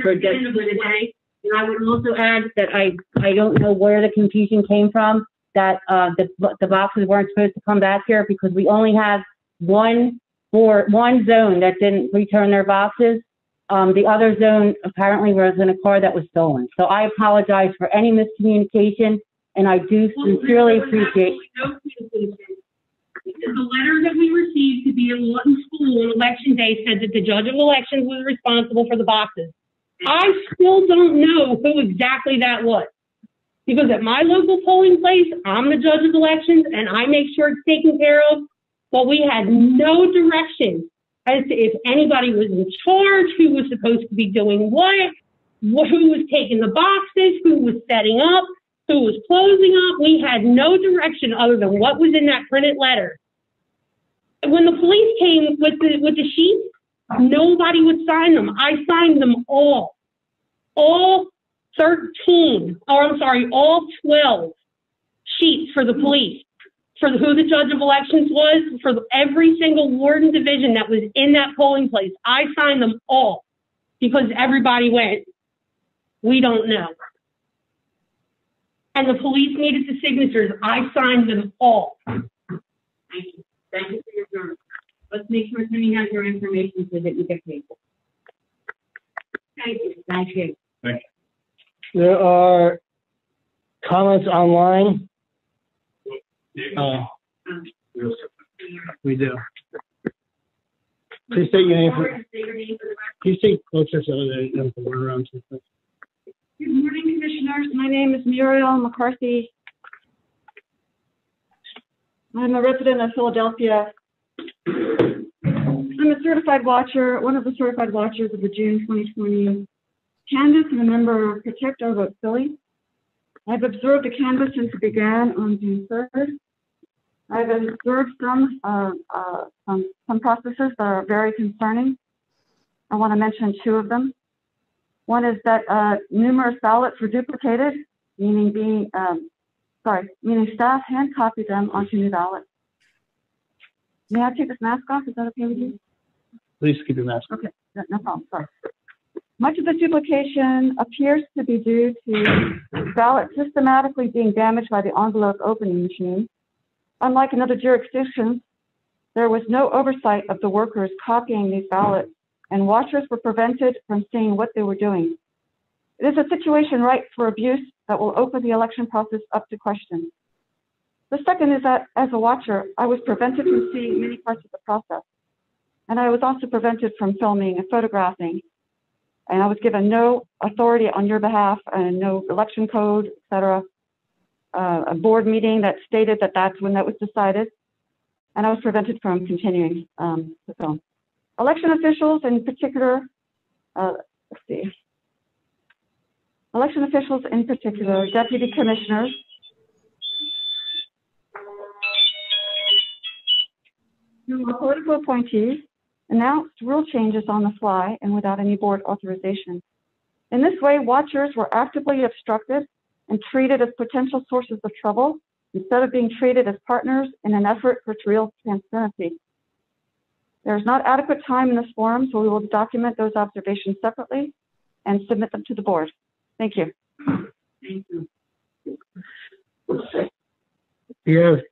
for the day. And I would also add that I don't know where the confusion came from, that the boxes weren't supposed to come back here, because we only have one zone that didn't return their boxes. The other zone apparently was in a car that was stolen. So I apologize for any miscommunication, and I do sincerely appreciate. No communication. The letter that we received to be at Lawton School on election day said that the judge of elections was responsible for the boxes. I still don't know who exactly that was, because at my local polling place, I'm the judge of elections and I make sure it's taken care of. But we had no direction as to if anybody was in charge, who was supposed to be doing what, who was taking the boxes, who was setting up, who was closing up. We had no direction other than what was in that printed letter. When the police came with the sheets, nobody would sign them. I signed them all 13, or I'm sorry, all 12 sheets for the police, for who the judge of elections was, for every single ward and division that was in that polling place. I signed them all, because everybody went, we don't know. And the police needed the signatures. I signed them all. Thank you. Thank you for your service. Let's make sure Timmy has your information so that you get paid. Thank you. Thank you. Thank you. There are comments online. We do. Please state your name. Please state closer so that we're around. Good morning, Commissioners. My name is Murielle McCarthy. I'm a resident of Philadelphia. I'm a certified watcher, one of the certified watchers of the June 2020 canvass and a member of Protect Our Vote Philly. I've observed the canvass since it began on June 3rd. I've observed some processes that are very concerning. I want to mention two of them. One is that numerous ballots were duplicated, meaning staff hand copied them onto new ballots. May I take this mask off? Is that okay with you? Please keep your mask. Okay, no problem. Sorry. Much of the duplication appears to be due to ballots systematically being damaged by the envelope opening machine. Unlike in other jurisdictions, there was no oversight of the workers copying these ballots, and watchers were prevented from seeing what they were doing. It is a situation ripe for abuse that will open the election process up to question. The second is that, as a watcher, I was prevented from seeing many parts of the process, and I was also prevented from filming and photographing, and I was given no authority on your behalf and no election code, etc. A board meeting that stated that that's when that was decided, and I was prevented from continuing to film. Election officials in particular, deputy commissioners, who are political appointees, announced rule changes on the fly and without any board authorization. In this way, watchers were actively obstructed and treated as potential sources of trouble instead of being treated as partners in an effort for real transparency. There is not adequate time in this forum, so we will document those observations separately and submit them to the board. Thank you. Thank you. You have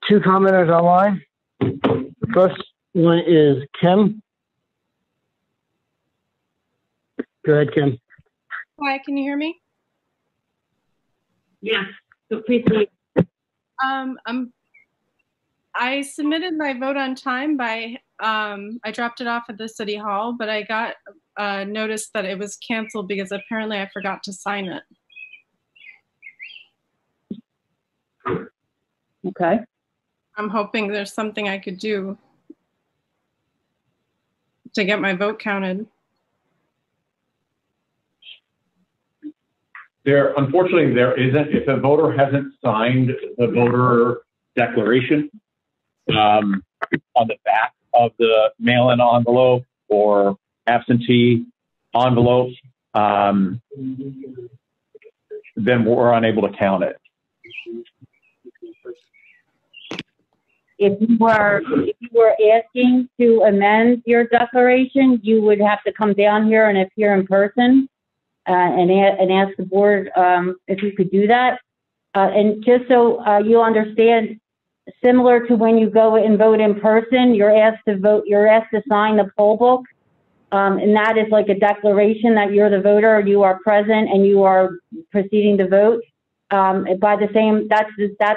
two commenters online. The first one is Kim. Go ahead, Kim. Hi, can you hear me? Yes. So please. I submitted my vote on time by, I dropped it off at the city hall, but I got notice that it was canceled because apparently I forgot to sign it. Okay. I'm hoping there's something I could do to get my vote counted. Unfortunately, there isn't. If a voter hasn't signed the voter declaration on the back of the mail-in envelope or absentee envelope, then we're unable to count it. If you were asking to amend your declaration, you would have to come down here and appear in person and ask the board if you could do that. And just so you understand, similar to when you go and vote in person, you're asked to sign the poll book, and that is like a declaration that you're the voter, you are present, and you are proceeding to vote. By the same, that's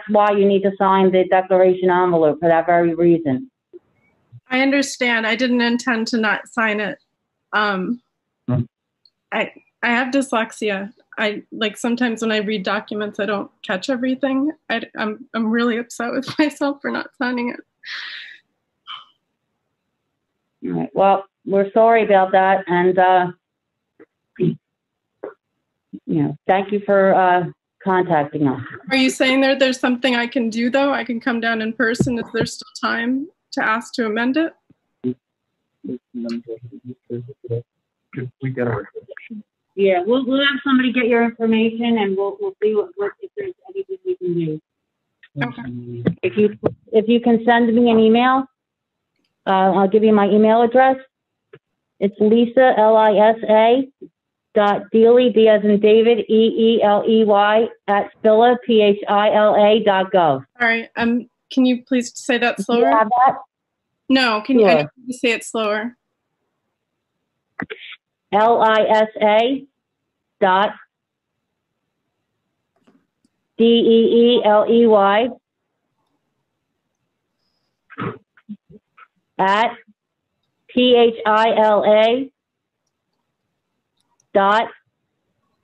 why you need to sign the declaration envelope for that very reason. I understand. I didn't intend to not sign it. I have dyslexia. Sometimes when I read documents, I don't catch everything. I'm really upset with myself for not signing it. All right. Well, we're sorry about that, and thank you for contacting us. Are you saying there's something I can do though? I can come down in person. Is there still time to ask to amend it? We get our Yeah, we'll have somebody get your information, and we'll see what if there's anything we can do. Okay. If you can send me an email, I'll give you my email address. It's Lisa, Lisa, .Deeley, D as in David, EELEY @ Phila, PHILA.gov. All right. Can you please say that Do slower? you have that? No, can you, I Sure. need you to say it slower. LISA dot DEELEY at PHILA dot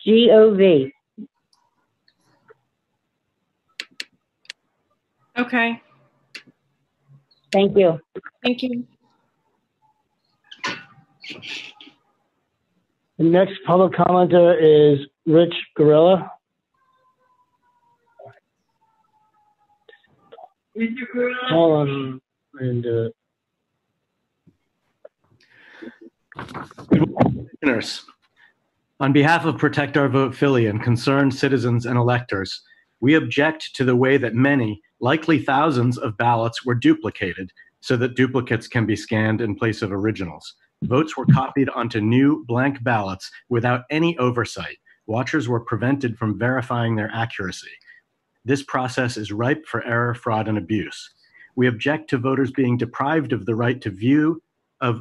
GOV. Okay. Thank you. Thank you. The next public commenter is Rich Garella. Mr. Garella. Hold on. And, Commissioners, on behalf of Protect Our Vote Philly and concerned citizens and electors, we object to the way that many, likely thousands of ballots were duplicated so that duplicates can be scanned in place of originals. Votes were copied onto new blank ballots without any oversight. Watchers were prevented from verifying their accuracy. This process is ripe for error, fraud, and abuse. We object to voters being deprived of the right to view of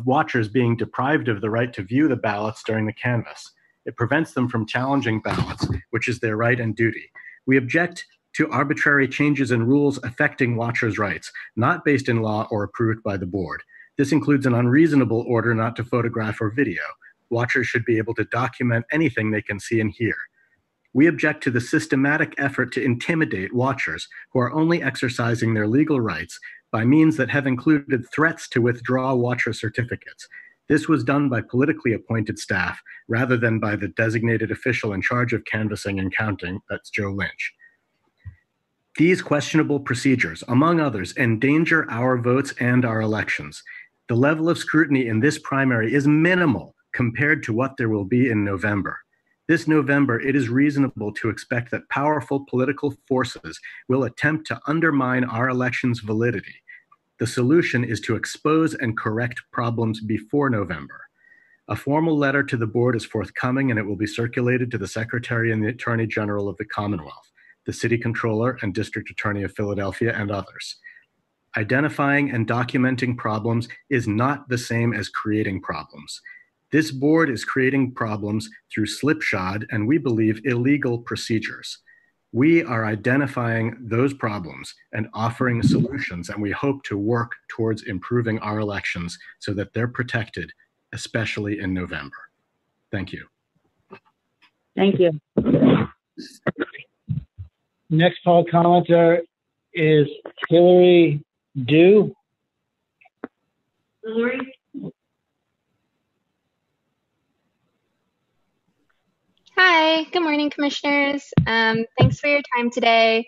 watchers being deprived of the right to view the ballots during the canvass. It prevents them from challenging ballots, which is their right and duty. We object to arbitrary changes in rules affecting watchers' rights, not based in law or approved by the board. This includes an unreasonable order not to photograph or video. Watchers should be able to document anything they can see and hear. We object to the systematic effort to intimidate watchers who are only exercising their legal rights by means that have included threats to withdraw watcher certificates. This was done by politically appointed staff rather than by the designated official in charge of canvassing and counting, that's Joe Lynch. These questionable procedures, among others, endanger our votes and our elections. The level of scrutiny in this primary is minimal compared to what there will be in November. This November, it is reasonable to expect that powerful political forces will attempt to undermine our election's validity. The solution is to expose and correct problems before November. A formal letter to the board is forthcoming, and it will be circulated to the Secretary and the Attorney General of the Commonwealth, the City Controller and District Attorney of Philadelphia, and others. Identifying and documenting problems is not the same as creating problems. This board is creating problems through slipshod and, we believe, illegal procedures. We are identifying those problems and offering solutions, and we hope to work towards improving our elections so that they're protected, especially in November. Thank you. Thank you. next public commenter is Hillary Dew. Hillary? Hi, good morning, commissioners. Thanks for your time today.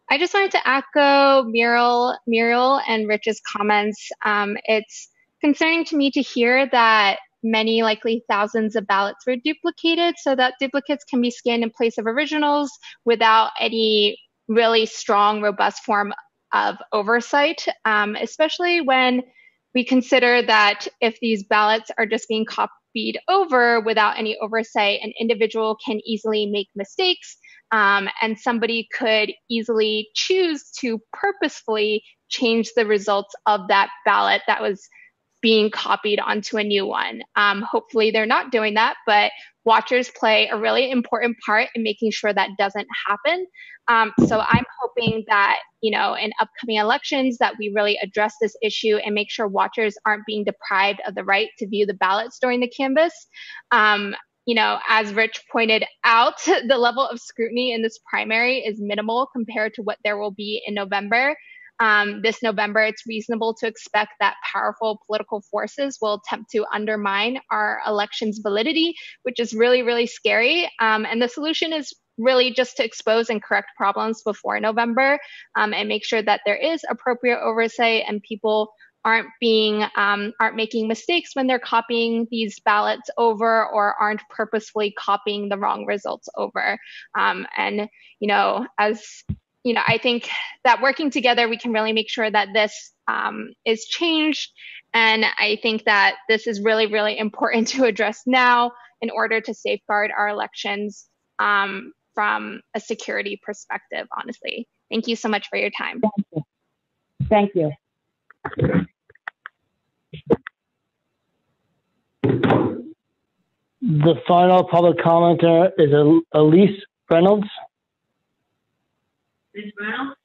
I just wanted to echo Muriel and Rich's comments. It's concerning to me to hear that many, likely thousands of ballots were duplicated so that duplicates can be scanned in place of originals without any really strong, robust form of oversight, especially when we consider that if these ballots are just being copied over without any oversight, an individual can easily make mistakes, and somebody could easily choose to purposefully change the results of that ballot that was being copied onto a new one. Hopefully they're not doing that, but watchers play a really important part in making sure that doesn't happen. So I'm hoping that, in upcoming elections that we really address this issue and make sure watchers aren't being deprived of the right to view the ballots during the canvass. As Rich pointed out, the level of scrutiny in this primary is minimal compared to what there will be in November. This November, it's reasonable to expect that powerful political forces will attempt to undermine our election's validity, which is really, really scary. And the solution is really just to expose and correct problems before November, and make sure that there is appropriate oversight and people aren't making mistakes when they're copying these ballots over or aren't purposefully copying the wrong results over. I think that working together, we can really make sure that this is changed. And I think that this is really, really important to address now in order to safeguard our elections from a security perspective, honestly. Thank you so much for your time. Thank you. The final public commenter is Elise Reynolds. Ms. Reynolds?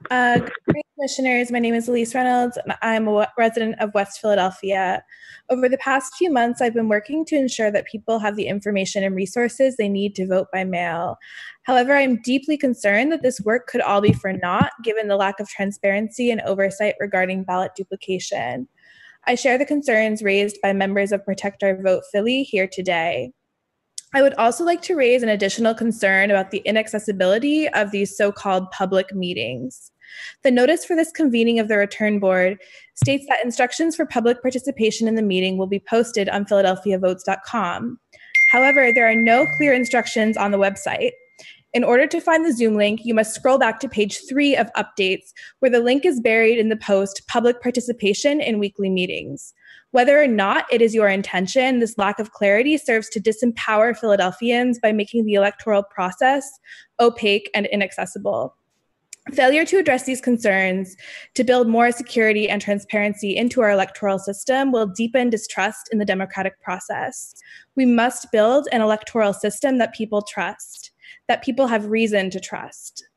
Good morning, Commissioners. My name is Elise Reynolds, and I'm a resident of West Philadelphia. Over the past few months, I've been working to ensure that people have the information and resources they need to vote by mail. However, I'm deeply concerned that this work could all be for naught, given the lack of transparency and oversight regarding ballot duplication. I share the concerns raised by members of Protect Our Vote Philly here today. I would also like to raise an additional concern about the inaccessibility of these so-called public meetings. The notice for this convening of the return board states that instructions for public participation in the meeting will be posted on philadelphiavotes.com. However, there are no clear instructions on the website. In order to find the Zoom link, you must scroll back to page 3 of updates, where the link is buried in the post Public Participation in Weekly Meetings. Whether or not it is your intention, this lack of clarity serves to disempower Philadelphians by making the electoral process opaque and inaccessible. Failure to address these concerns to build more security and transparency into our electoral system will deepen distrust in the democratic process. We must build an electoral system that people trust, that people have reason to trust.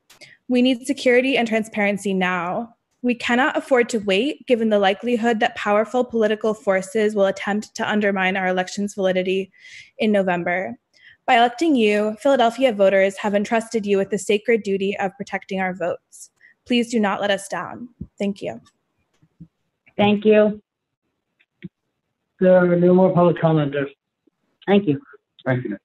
We need security and transparency now. We cannot afford to wait, given the likelihood that powerful political forces will attempt to undermine our election's validity in November. By electing you, Philadelphia voters have entrusted you with the sacred duty of protecting our votes. Please do not let us down. Thank you. Thank you. There are no more public commenters. Thank you. Thank you.